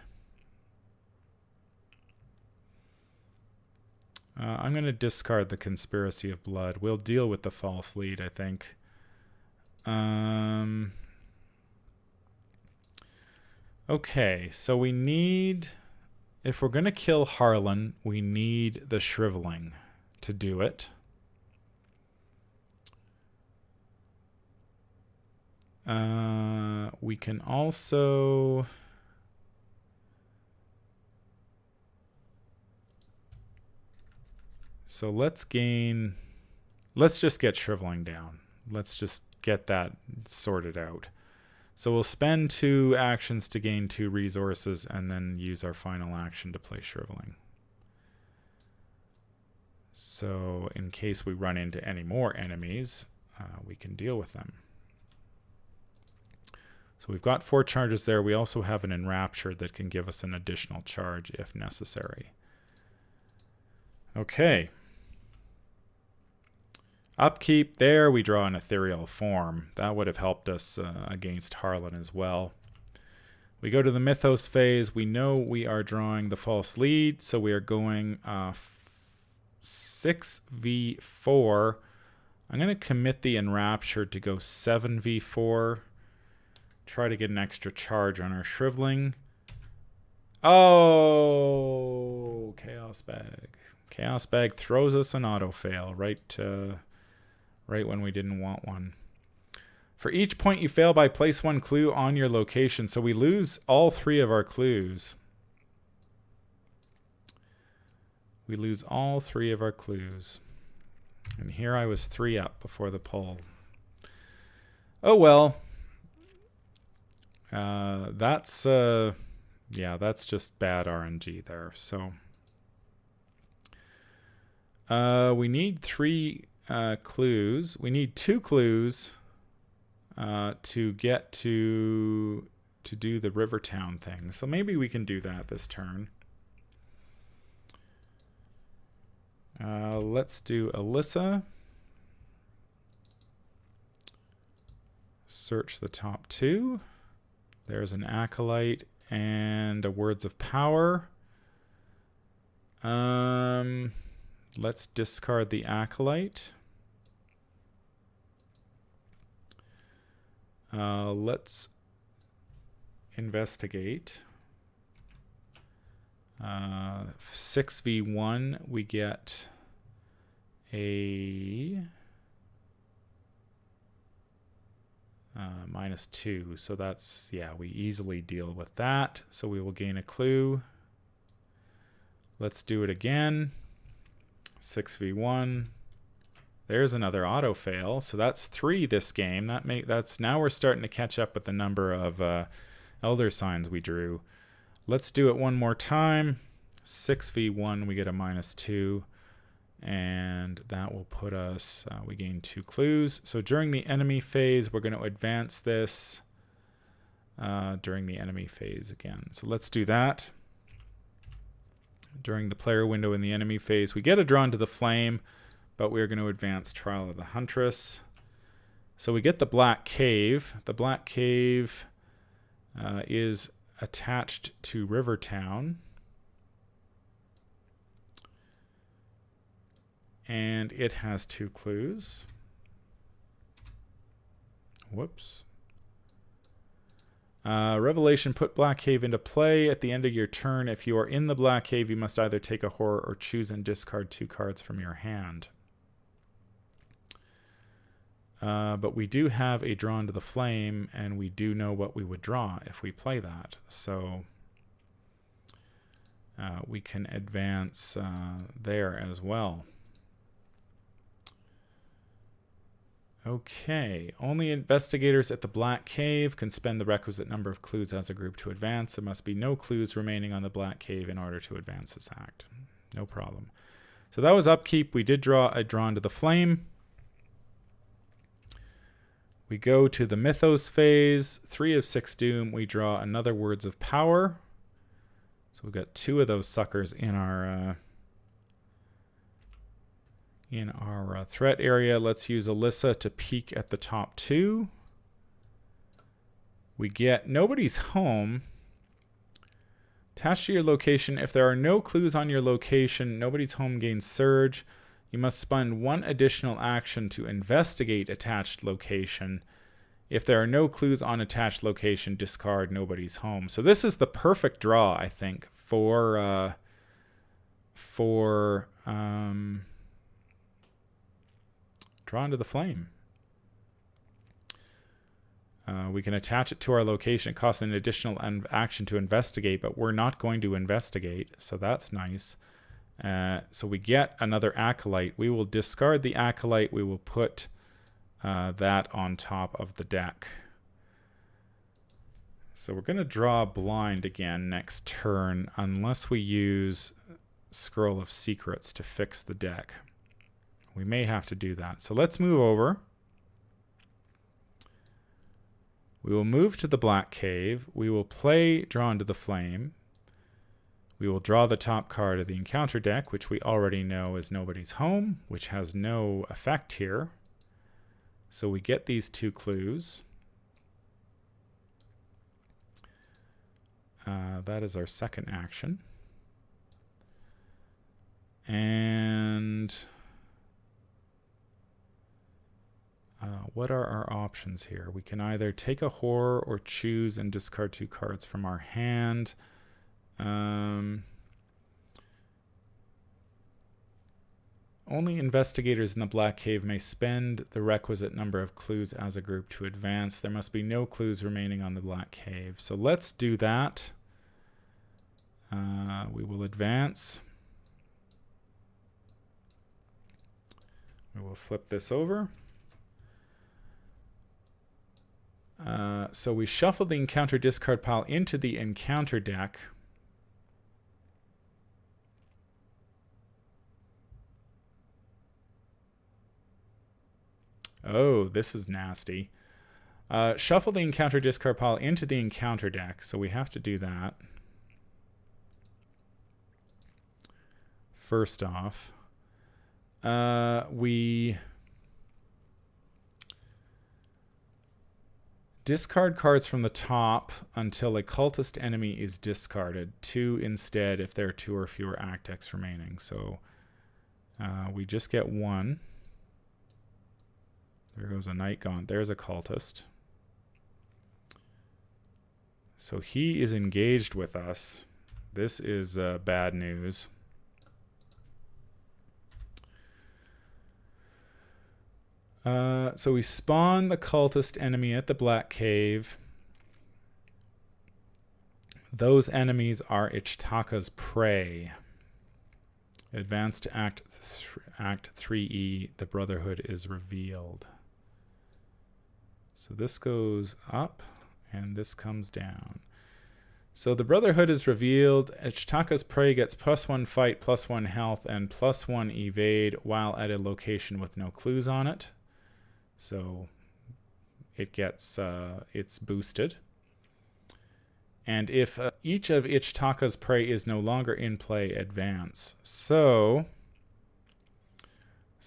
S1: I'm going to discard the Conspiracy of Blood. We'll deal with the False Lead, I think. Okay, so we need... If we're going to kill Harlan, we need the Shriveling to do it. We can also... So let's just get Shriveling down. Let's just get that sorted out. So we'll spend 2 actions to gain 2 resources and then use our final action to play Shriveling. So in case we run into any more enemies, we can deal with them. So we've got 4 charges there. We also have an Enraptured that can give us an additional charge if necessary. Okay. Upkeep, there we draw an Ethereal Form. That would have helped us against Harlan as well. We go to the Mythos phase. We know we are drawing the False Lead, so we are going 6v4. I'm going to commit the Enraptured to go 7v4. Try to get an extra charge on our Shriveling. Oh, Chaos Bag. Chaos Bag throws us an auto-fail right when we didn't want one. For each point you fail by, place 1 clue on your location. So we lose all 3 of our clues. We lose all 3 of our clues. And here I was 3 up before the pull. Oh well. That's just bad RNG there. So we need 3 clues. We need 2 clues to get to do the Rivertown thing. So maybe we can do that this turn. Let's do Alyssa. Search the top 2. There's an Acolyte and a Words of Power. Let's discard the Acolyte. Let's investigate. 6v1, we get a -2. So that's, yeah, we easily deal with that. So we will gain a clue. Let's do it again. 6v1. There's another auto fail. So that's 3 this game. That's now we're starting to catch up with the number of elder signs we drew. Let's do it one more time. 6v1, we get a -2. And that will put us, we gain 2 clues. So during the enemy phase, we're going to advance this during the enemy phase again. So let's do that. During the player window in the enemy phase, we get a Drawn to the Flame, but we're going to advance Trial of the Huntress. So we get the Black Cave. The Black Cave is attached to Rivertown. And it has 2 clues. Whoops. Revelation, put Black Cave into play at the end of your turn. If you are in the Black Cave, you must either take a horror or choose and discard 2 cards from your hand. But we do have a Drawn to the Flame, and we do know what we would draw if we play that. So we can advance there as well. Okay, only investigators at the Black Cave can spend the requisite number of clues as a group to advance. There must be no clues remaining on the Black Cave in order to advance this act. No problem. So that was upkeep. We did draw a Drawn to the Flame. We go to the Mythos Phase. 3 of 6 Doom. We draw another Words of Power. So we've got 2 of those suckers in our threat area. Let's use Alyssa to peek at the top 2. We get Nobody's Home. Attached to your location, if there are no clues on your location, Nobody's Home gains Surge. You must spend 1 additional action to investigate attached location. If there are no clues on attached location, discard Nobody's Home. So this is the perfect draw, I think, for Drawn to the Flame. We can attach it to our location. It costs an additional action to investigate, but we're not going to investigate, so that's nice. So we get another Acolyte. We will discard the Acolyte. We will put that on top of the deck. So we're going to draw Blind again next turn, unless we use Scroll of Secrets to fix the deck. We may have to do that. So let's move over. We will move to the Black Cave. We will play Drawn to the Flame. We will draw the top card of the encounter deck, which we already know is Nobody's Home, which has no effect here. So we get these 2 clues. That is our second action. And what are our options here? We can either take a horror or choose and discard 2 cards from our hand. Only investigators in the Black Cave may spend the requisite number of clues as a group to advance. There must be no clues remaining on the Black Cave. So let's do that. We will advance. We will flip this over. So we shuffle the encounter discard pile into the encounter deck. Oh, this is nasty. Shuffle the encounter discard pile into the encounter deck, so we have to do that. First off, we discard cards from the top until a cultist enemy is discarded. 2 instead if there are 2 or fewer act decks remaining. So we just get 1. There goes a Night Gaunt. There's a cultist. So he is engaged with us. This is bad news. So we spawn the cultist enemy at the Black Cave. Those enemies are Ichitaka's prey. Advance to Act 3E. The Brotherhood is revealed. So this goes up, and this comes down. So the Brotherhood is revealed. Ichitaka's prey gets +1 fight, +1 health, and +1 evade while at a location with no clues on it. So it gets it's boosted. And if each of Ichitaka's prey is no longer in play, advance. So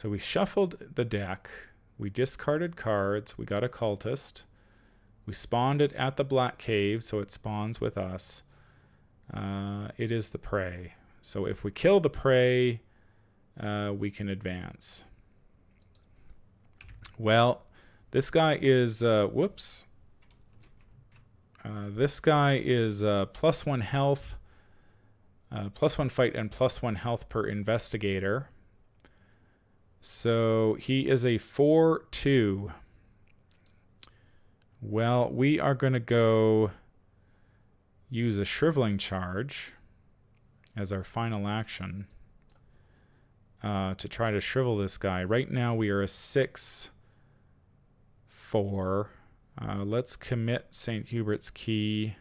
S1: we shuffled the deck. We discarded cards. We got a cultist. We spawned it at the Black Cave, so it spawns with us. It is the prey. So if we kill the prey, we can advance. Well, this guy is... whoops. This guy is +1 health, +1 fight, and +1 health per investigator. So he is a 4/2. Well, we are going to go use a shriveling charge as our final action to try to shrivel this guy. Right now we are a 6/4. Let's commit St. Hubert's Key,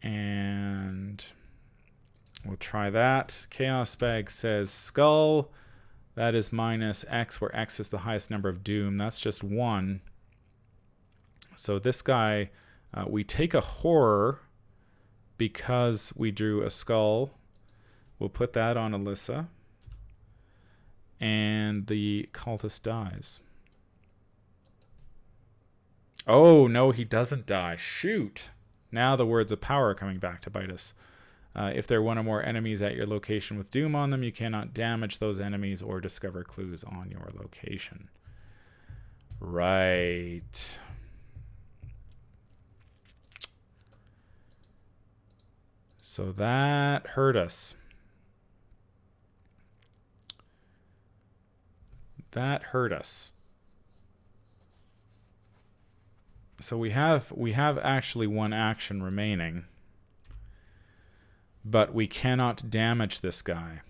S1: and we'll try that. Chaos Bag says Skull. That is -X, where X is the highest number of Doom. That's just 1. So this guy, we take a Horror because we drew a Skull. We'll put that on Alyssa, and the cultist dies. Oh, no, he doesn't die. Shoot. Now the words of power are coming back to bite us. If there are one or more enemies at your location with Doom on them, you cannot damage those enemies or discover clues on your location. Right. So that hurt us. That hurt us. So we have actually one action remaining, but we cannot damage this guy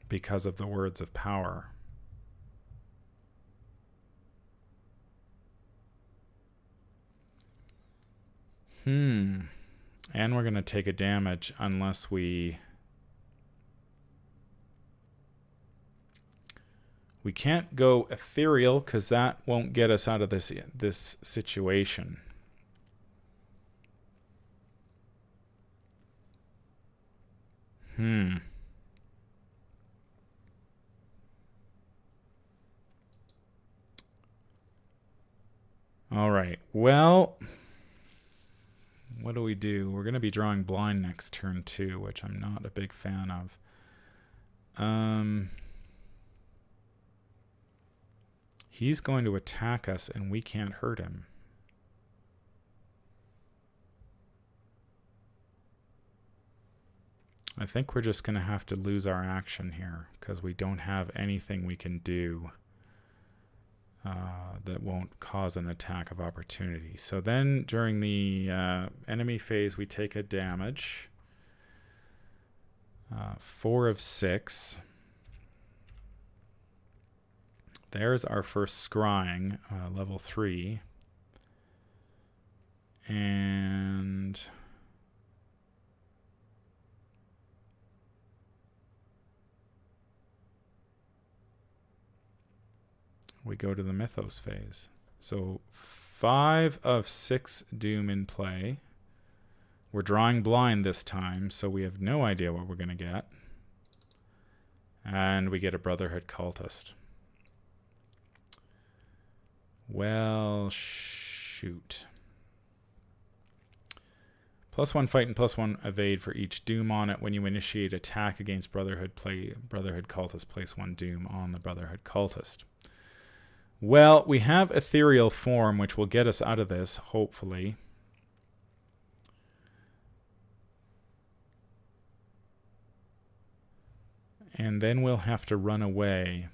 S1: because of the words of power. And we're going to take a damage unless we can't go ethereal, because that won't get us out of this situation. All right. Well, what do we do? We're going to be drawing blind next turn too, which I'm not a big fan of. He's going to attack us, and we can't hurt him. I think we're just going to have to lose our action here, because we don't have anything we can do that won't cause an attack of opportunity. So then, during the enemy phase, we take a damage. 4 of 6. There's our first scrying, level 3. And we go to the Mythos phase. So 5 of 6 Doom in play. We're drawing blind this time, so we have no idea what we're going to get. And we get a Brotherhood cultist. Well, shoot. +1 fight and +1 evade for each Doom on it. When you initiate attack against Brotherhood cultist, place 1 Doom on the Brotherhood cultist. Well, we have ethereal form, which will get us out of this, hopefully. And then we'll have to run away.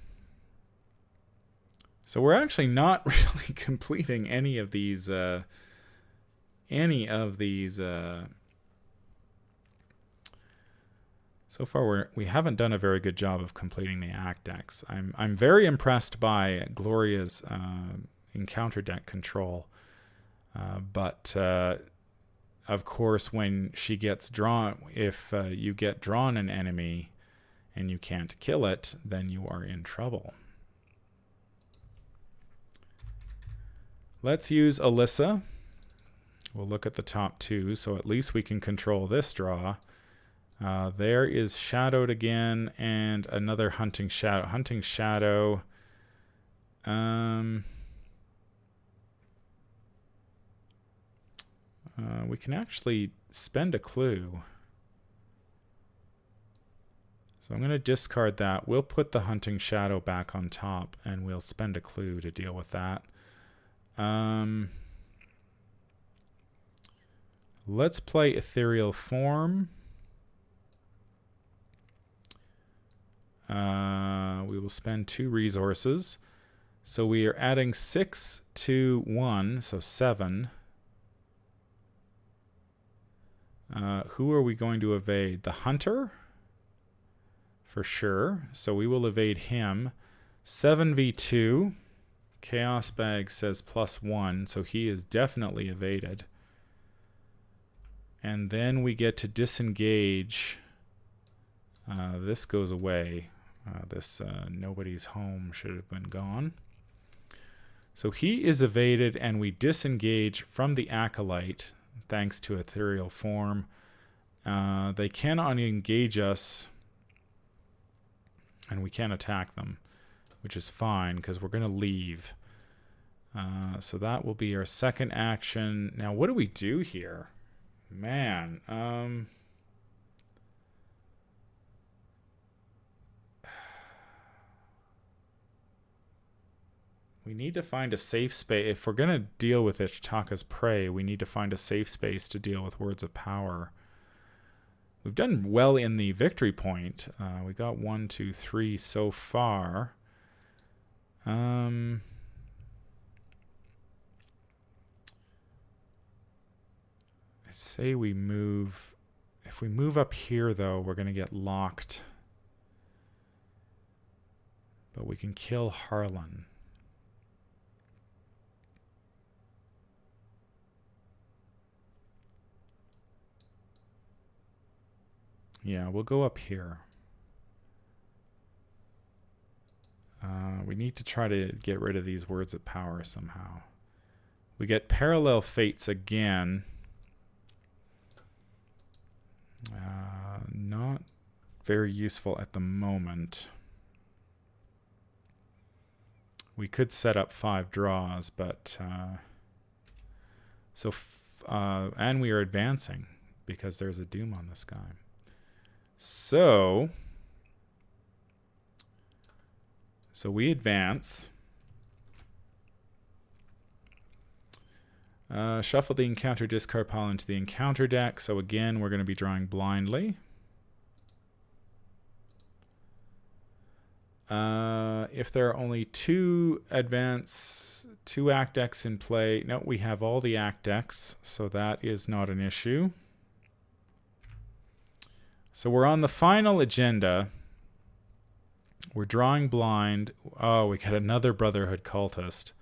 S1: So we're actually not really completing any of these. So far, we haven't done a very good job of completing the act decks. I'm very impressed by Gloria's encounter deck control, but of course, when she gets drawn, if you get drawn an enemy and you can't kill it, then you are in trouble. Let's use Alyssa. We'll look at the top two, so at least we can control this draw. There is Shadowed again, and another Hunting Shadow. Hunting Shadow. We can actually spend a clue. So I'm going to discard that. We'll put the Hunting Shadow back on top, and we'll spend a clue to deal with that. Let's play Ethereal Form. We will spend 2 resources. So we are adding 6 to 1, so 7. Who are we going to evade? The Hunter? For sure. So we will evade him. 7v2. Chaos Bag says +1, so he is definitely evaded. And then we get to disengage. This goes away. This Nobody's Home should have been gone. So he is evaded, and we disengage from the Acolyte, thanks to Ethereal Form. They cannot engage us, and we can't attack them, which is fine, because we're going to leave. So that will be our second action. Now, what do we do here? Man, we need to find a safe space. If we're going to deal with Ichitaka's Prey, we need to find a safe space to deal with Words of Power. We've done well in the victory point. We got 1, 2, 3 so far. I say we move. If we move up here, though, we're going to get locked. But we can kill Harlan. Yeah, we'll go up here. We need to try to get rid of these Words of Power somehow. We get Parallel Fates again. Not very useful at the moment. We could set up 5 draws, but and we are advancing because there's a Doom on this guy. So we advance. Shuffle the encounter discard pile into the encounter deck. So again, we're going to be drawing blindly. If there are only 2 act decks in play, no, we have all the act decks, so that is not an issue. So we're on the final agenda. We're drawing blind. Oh, we got another Brotherhood cultist.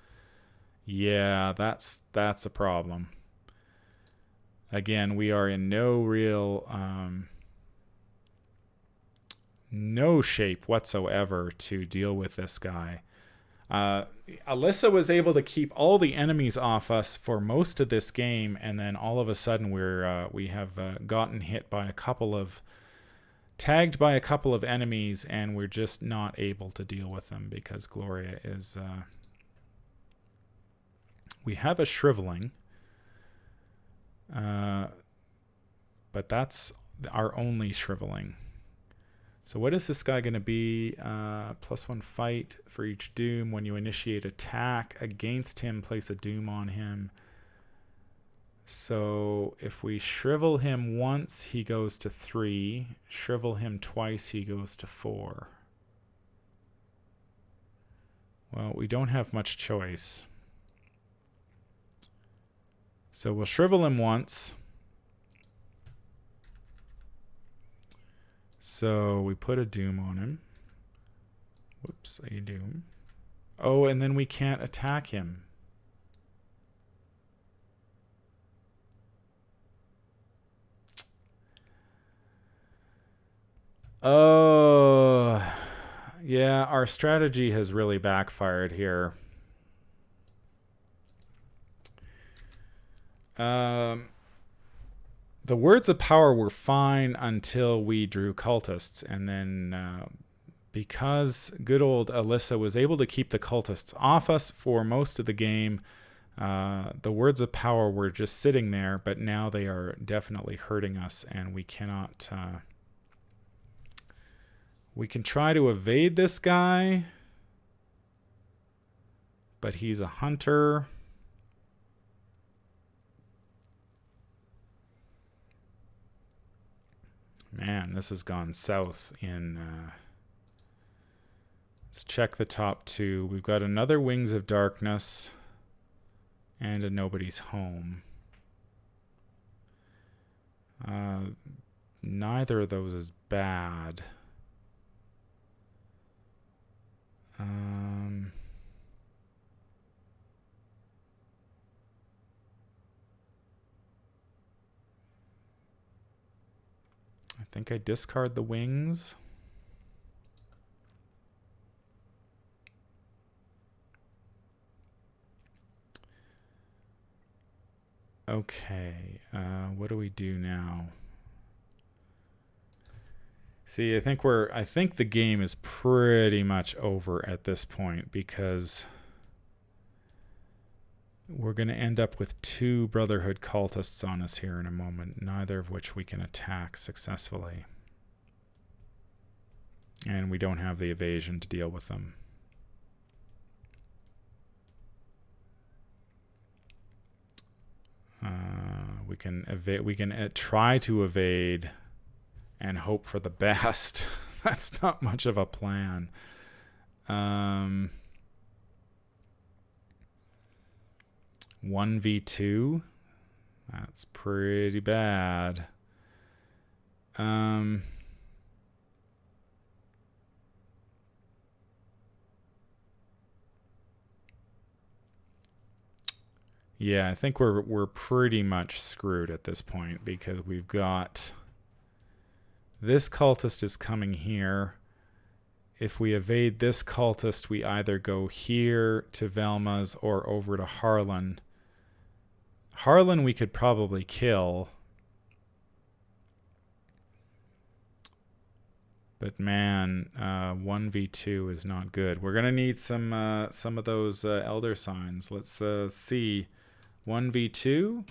S1: Yeah, that's a problem. Again, we are in no real no shape whatsoever to deal with this guy. Alyssa was able to keep all the enemies off us for most of this game, and then all of a sudden we have gotten hit by tagged by a couple of enemies, and we're just not able to deal with them because Gloria is... we have a Shriveling, but that's our only Shriveling. So what is this guy going to be? +1 fight for each doom. When you initiate attack against him, place a doom on him. So if we shrivel him once, he goes to 3. Shrivel him twice, he goes to 4. Well, we don't have much choice. So we'll shrivel him once. So we put a doom on him. Whoops, a doom. Oh, and then we can't attack him. Oh, yeah, our strategy has really backfired here. The words of power were fine until we drew cultists, and then because good old Alyssa was able to keep the cultists off us for most of the game, the words of power were just sitting there, but now they are definitely hurting us, and we cannot... we can try to evade this guy, but he's a hunter. Man, this has gone south in... let's check the top 2. We've got another Wings of Darkness and a Nobody's Home. Neither of those is bad. I think I discard the wings. Okay, what do we do now? See, I think the game is pretty much over at this point, because we're going to end up with 2 Brotherhood cultists on us here in a moment, neither of which we can attack successfully. And we don't have the evasion to deal with them. We can try to evade and hope for the best. That's not much of a plan. 1v2. That's pretty bad. Yeah, I think we're pretty much screwed at this point, because we've got this cultist is coming here. If we evade this cultist, we either go here to Velma's or over to Harlan. Harlan we could probably kill. But man, 1v2 is not good. We're gonna need some of those elder signs. Let's see. 1v2,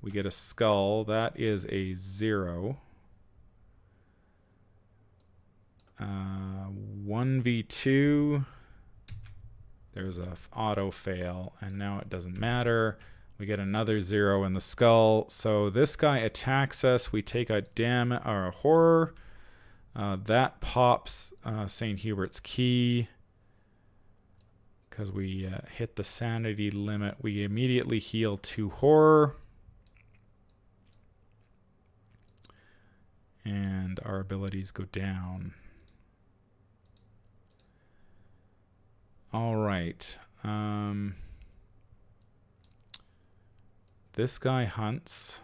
S1: we get a skull. That is a 0. 1v2, there's a auto fail, and now it doesn't matter. We get another 0 in the skull. So this guy attacks us. We take a or a horror. That pops St. Hubert's Key. Because we hit the sanity limit, we immediately heal 2 horror. And our abilities go down. All right. This guy hunts.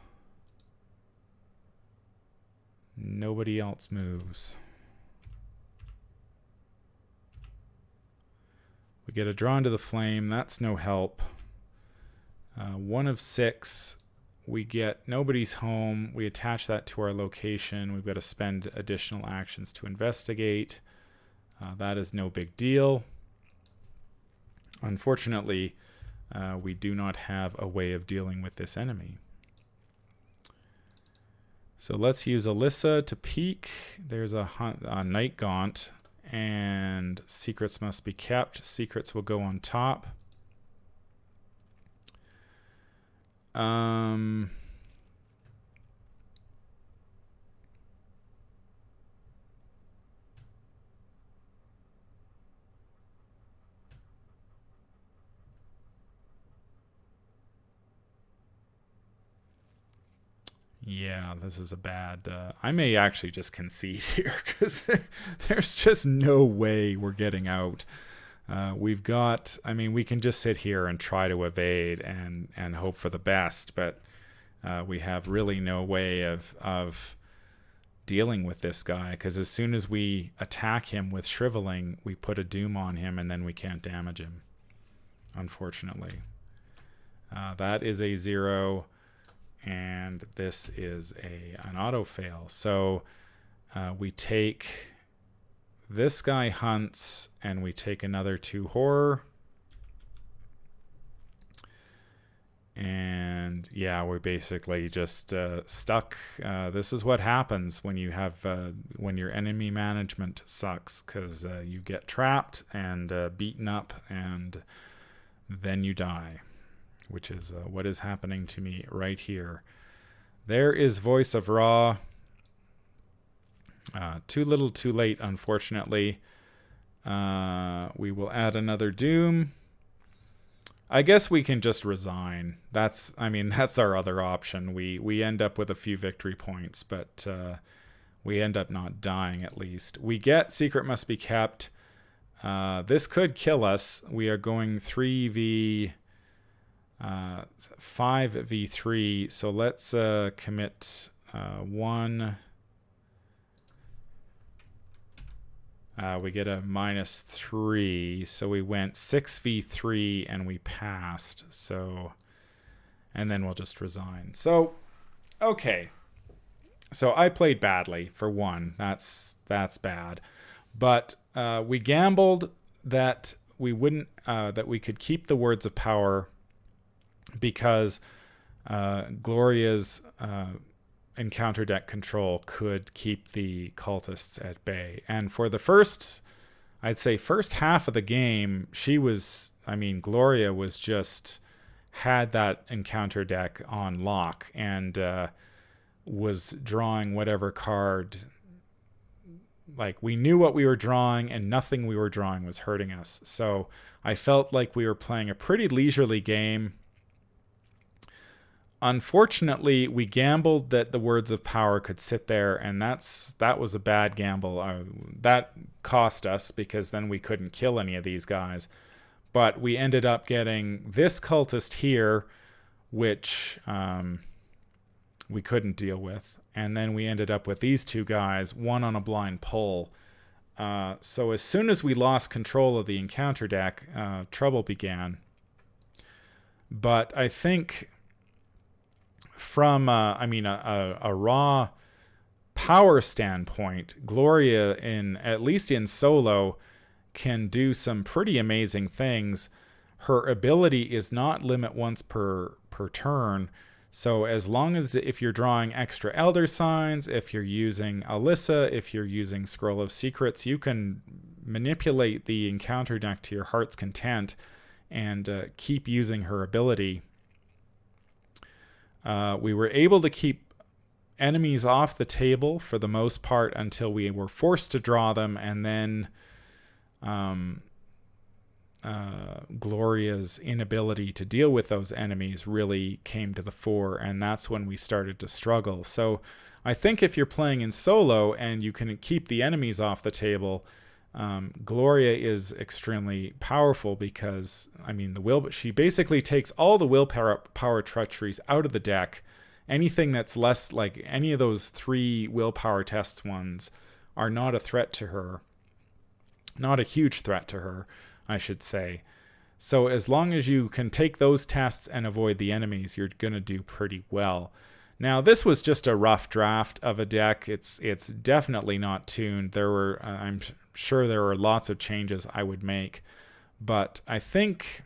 S1: Nobody else moves. We get a drawn to the flame. That's no help. 1 of 6. We get Nobody's Home. We attach that to our location. We've got to spend additional actions to investigate. That is no big deal. Unfortunately, we do not have a way of dealing with this enemy. So let's use Alyssa to peek. There's a Night Gaunt, and secrets must be kept. Secrets will go on top. Yeah, this is a bad... I may actually just concede here, because there's just no way we're getting out. We've got... I mean, we can just sit here and try to evade and hope for the best, but we have really no way of dealing with this guy, because as soon as we attack him with Shriveling, we put a Doom on him, and then we can't damage him, unfortunately. That is a 0... and this is an auto fail. So we take this guy hunts, and we take another 2 horror, and yeah, we're basically just stuck. This is what happens when you have when your enemy management sucks, because you get trapped and beaten up, and then you die, which is what is happening to me right here. There is Voice of Ra. Too little, too late, unfortunately. We will add another Doom. I guess we can just resign. That's our other option. We end up with a few victory points, but we end up not dying at least. We get Secret Must Be Kept. This could kill us. We are going 5v3, so let's commit 1. We get a -3, so we went 6v3 and we passed. So, and then we'll just resign. So, okay. So I played badly for 1. That's bad. But we gambled that we wouldn't that we could keep the Words of Power, because Gloria's encounter deck control could keep the cultists at bay. And for the first half of the game, Gloria was just had that encounter deck on lock, and was drawing whatever card. Like, we knew what we were drawing, and nothing we were drawing was hurting us. So I felt like we were playing a pretty leisurely game. Unfortunately, we gambled that the Words of Power could sit there, and that was a bad gamble. That cost us, because then we couldn't kill any of these guys. But we ended up getting this cultist here, which we couldn't deal with. And then we ended up with these 2 guys, one on a blind pull. So as soon as we lost control of the encounter deck, trouble began. But I think... from a raw power standpoint, Gloria, at least in solo, can do some pretty amazing things. Her ability is not limit once per turn. So as long as, if you're drawing extra Elder Signs, if you're using Alyssa, if you're using Scroll of Secrets, you can manipulate the encounter deck to your heart's content and keep using her ability. We were able to keep enemies off the table for the most part until we were forced to draw them, and then Gloria's inability to deal with those enemies really came to the fore, and that's when we started to struggle. So I think if you're playing in solo and you can keep the enemies off the table, Gloria is extremely powerful, because she basically takes all the willpower treacheries out of the deck. Anything that's less, like any of those 3 willpower tests ones, are not a threat to her. Not a huge threat to her, I should say. So as long as you can take those tests and avoid the enemies, you're going to do pretty well. Now, this was just a rough draft of a deck. It's definitely not tuned. I'm sure there were lots of changes I would make, but I think,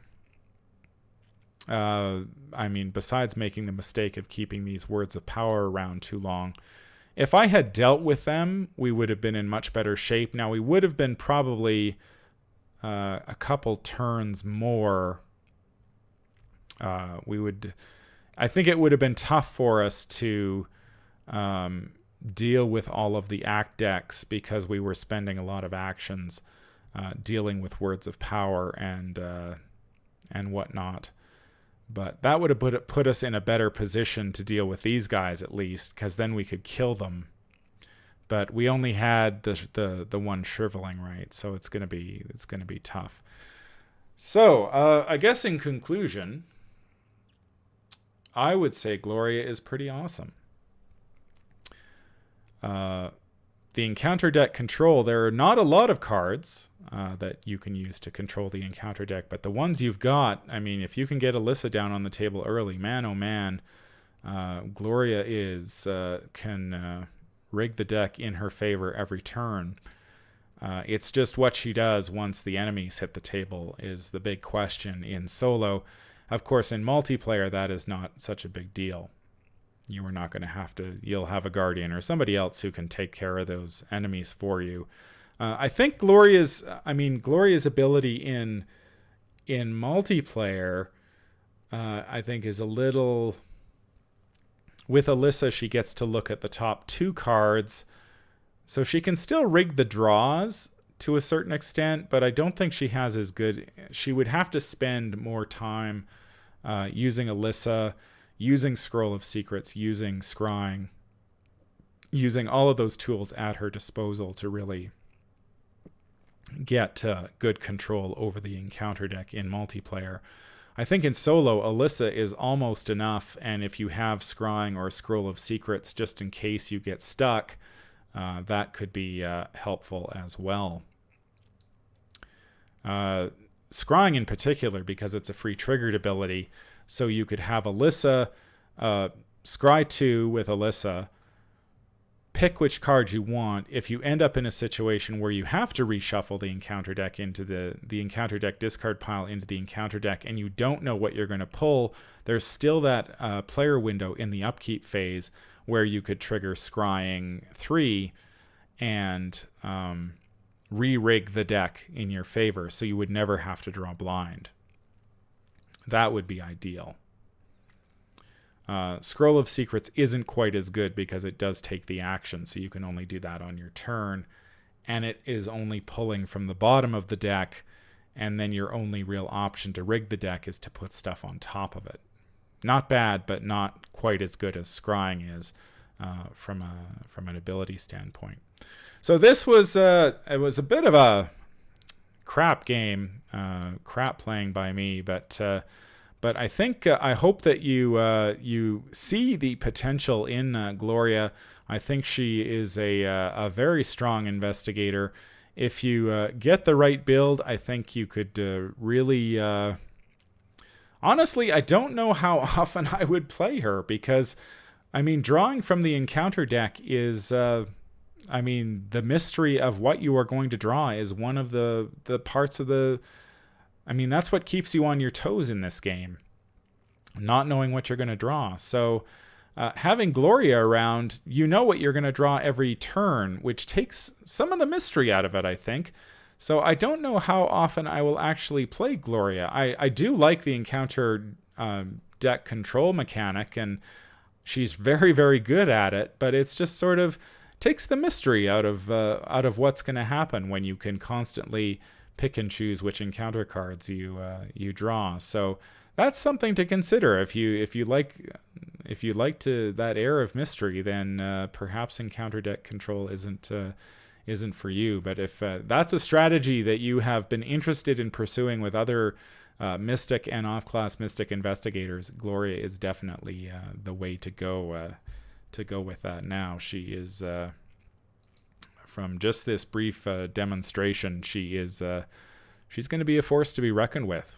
S1: besides making the mistake of keeping these Words of Power around too long, if I had dealt with them, we would have been in much better shape. Now, we would have been probably a couple turns more. I think it would have been tough for us to deal with all of the act decks because we were spending a lot of actions dealing with words of power and whatnot. But that would have put us in a better position to deal with these guys, at least, because then we could kill them. But we only had the one shriveling, right? So it's gonna be tough. So I guess in conclusion, I would say Gloria is pretty awesome. The encounter deck control, there are not a lot of cards that you can use to control the encounter deck, but the ones you've got, I mean, if you can get Alyssa down on the table early, man, oh man, Gloria can rig the deck in her favor every turn. It's just what she does once the enemies hit the table is the big question in solo. Of course, in multiplayer, that is not such a big deal. You are not going to have to, you'll have a guardian or somebody else who can take care of those enemies for you. I think Gloria's ability in multiplayer, I think is a little, with Alyssa, she gets to look at the top 2 cards, so she can still rig the draws to a certain extent, but I don't think she has as good, she would have to spend more time using Alyssa, using Scroll of Secrets, using Scrying, using all of those tools at her disposal to really get good control over the encounter deck in multiplayer. I think in solo, Alyssa is almost enough, and if you have Scrying or Scroll of Secrets, just in case you get stuck, that could be helpful as well. Scrying in particular, because it's a free triggered ability, so you could have Alyssa, scry 2 with Alyssa, pick which card you want. If you end up in a situation where you have to reshuffle the encounter deck into the encounter deck discard pile into the encounter deck and you don't know what you're going to pull, there's still that player window in the upkeep phase where you could trigger Scrying 3 and re-rig the deck in your favor, so you would never have to draw blind. That would be ideal. Scroll of Secrets isn't quite as good because it does take the action, so you can only do that on your turn, and it is only pulling from the bottom of the deck, and then your only real option to rig the deck is to put stuff on top of it. Not bad, but not quite as good as Scrying is from an ability standpoint. So this was it was a bit of a crap game, crap playing by me, but I think I hope that you see the potential in Gloria. I think she is a very strong investigator. If you get the right build, I think you could really. Honestly, I don't know how often I would play her because, I mean, drawing from the encounter deck is. I mean, the mystery of what you are going to draw is one of the parts of the. I mean, that's what keeps you on your toes in this game, not knowing what you're going to draw. So having Gloria around, you know what you're going to draw every turn, which takes some of the mystery out of it, I think. So I don't know how often I will actually play Gloria. I do like the encounter deck control mechanic, and she's very, very good at it, but it's just sort of takes the mystery out of what's going to happen when you can constantly pick and choose which encounter cards you draw. So that's something to consider. If you like that air of mystery, then perhaps encounter deck control isn't for you. But if that's a strategy that you have been interested in pursuing with other Mystic and off-class Mystic investigators, Gloria is definitely the way to go with that. Now she is, from just this brief demonstration, she's going to be a force to be reckoned with.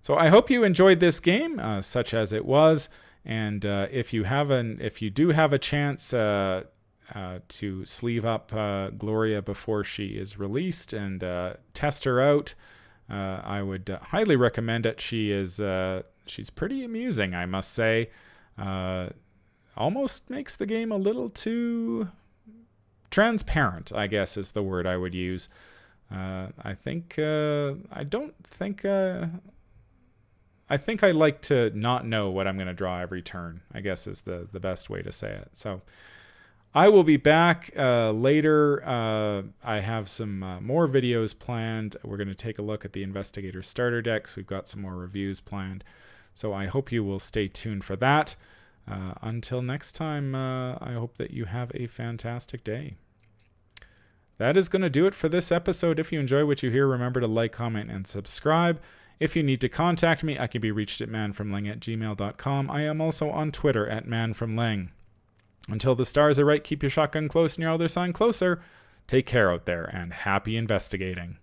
S1: So I hope you enjoyed this game, such as it was, and if you do have a chance to sleeve up Gloria before she is released and test her out, I would highly recommend it. She's pretty amusing, I must say.
S2: almost makes the game a little too transparent, I guess is the word I would use. I think I like to not know what I'm going to draw every turn, I guess is the best way to say it. So I will be back later. I have some more videos planned. We're going to take a look at the Investigator starter decks. We've got some more reviews planned. So I hope you will stay tuned for that. Until next time, I hope that you have a fantastic day. That is going to do it for this episode. If you enjoy what you hear, remember to like, comment, and subscribe. If you need to contact me, I can be reached at manfromleng@gmail.com. I am also on Twitter at manfromleng. Until the stars are right, keep your shotgun close and your other sign closer. Take care out there, and happy investigating.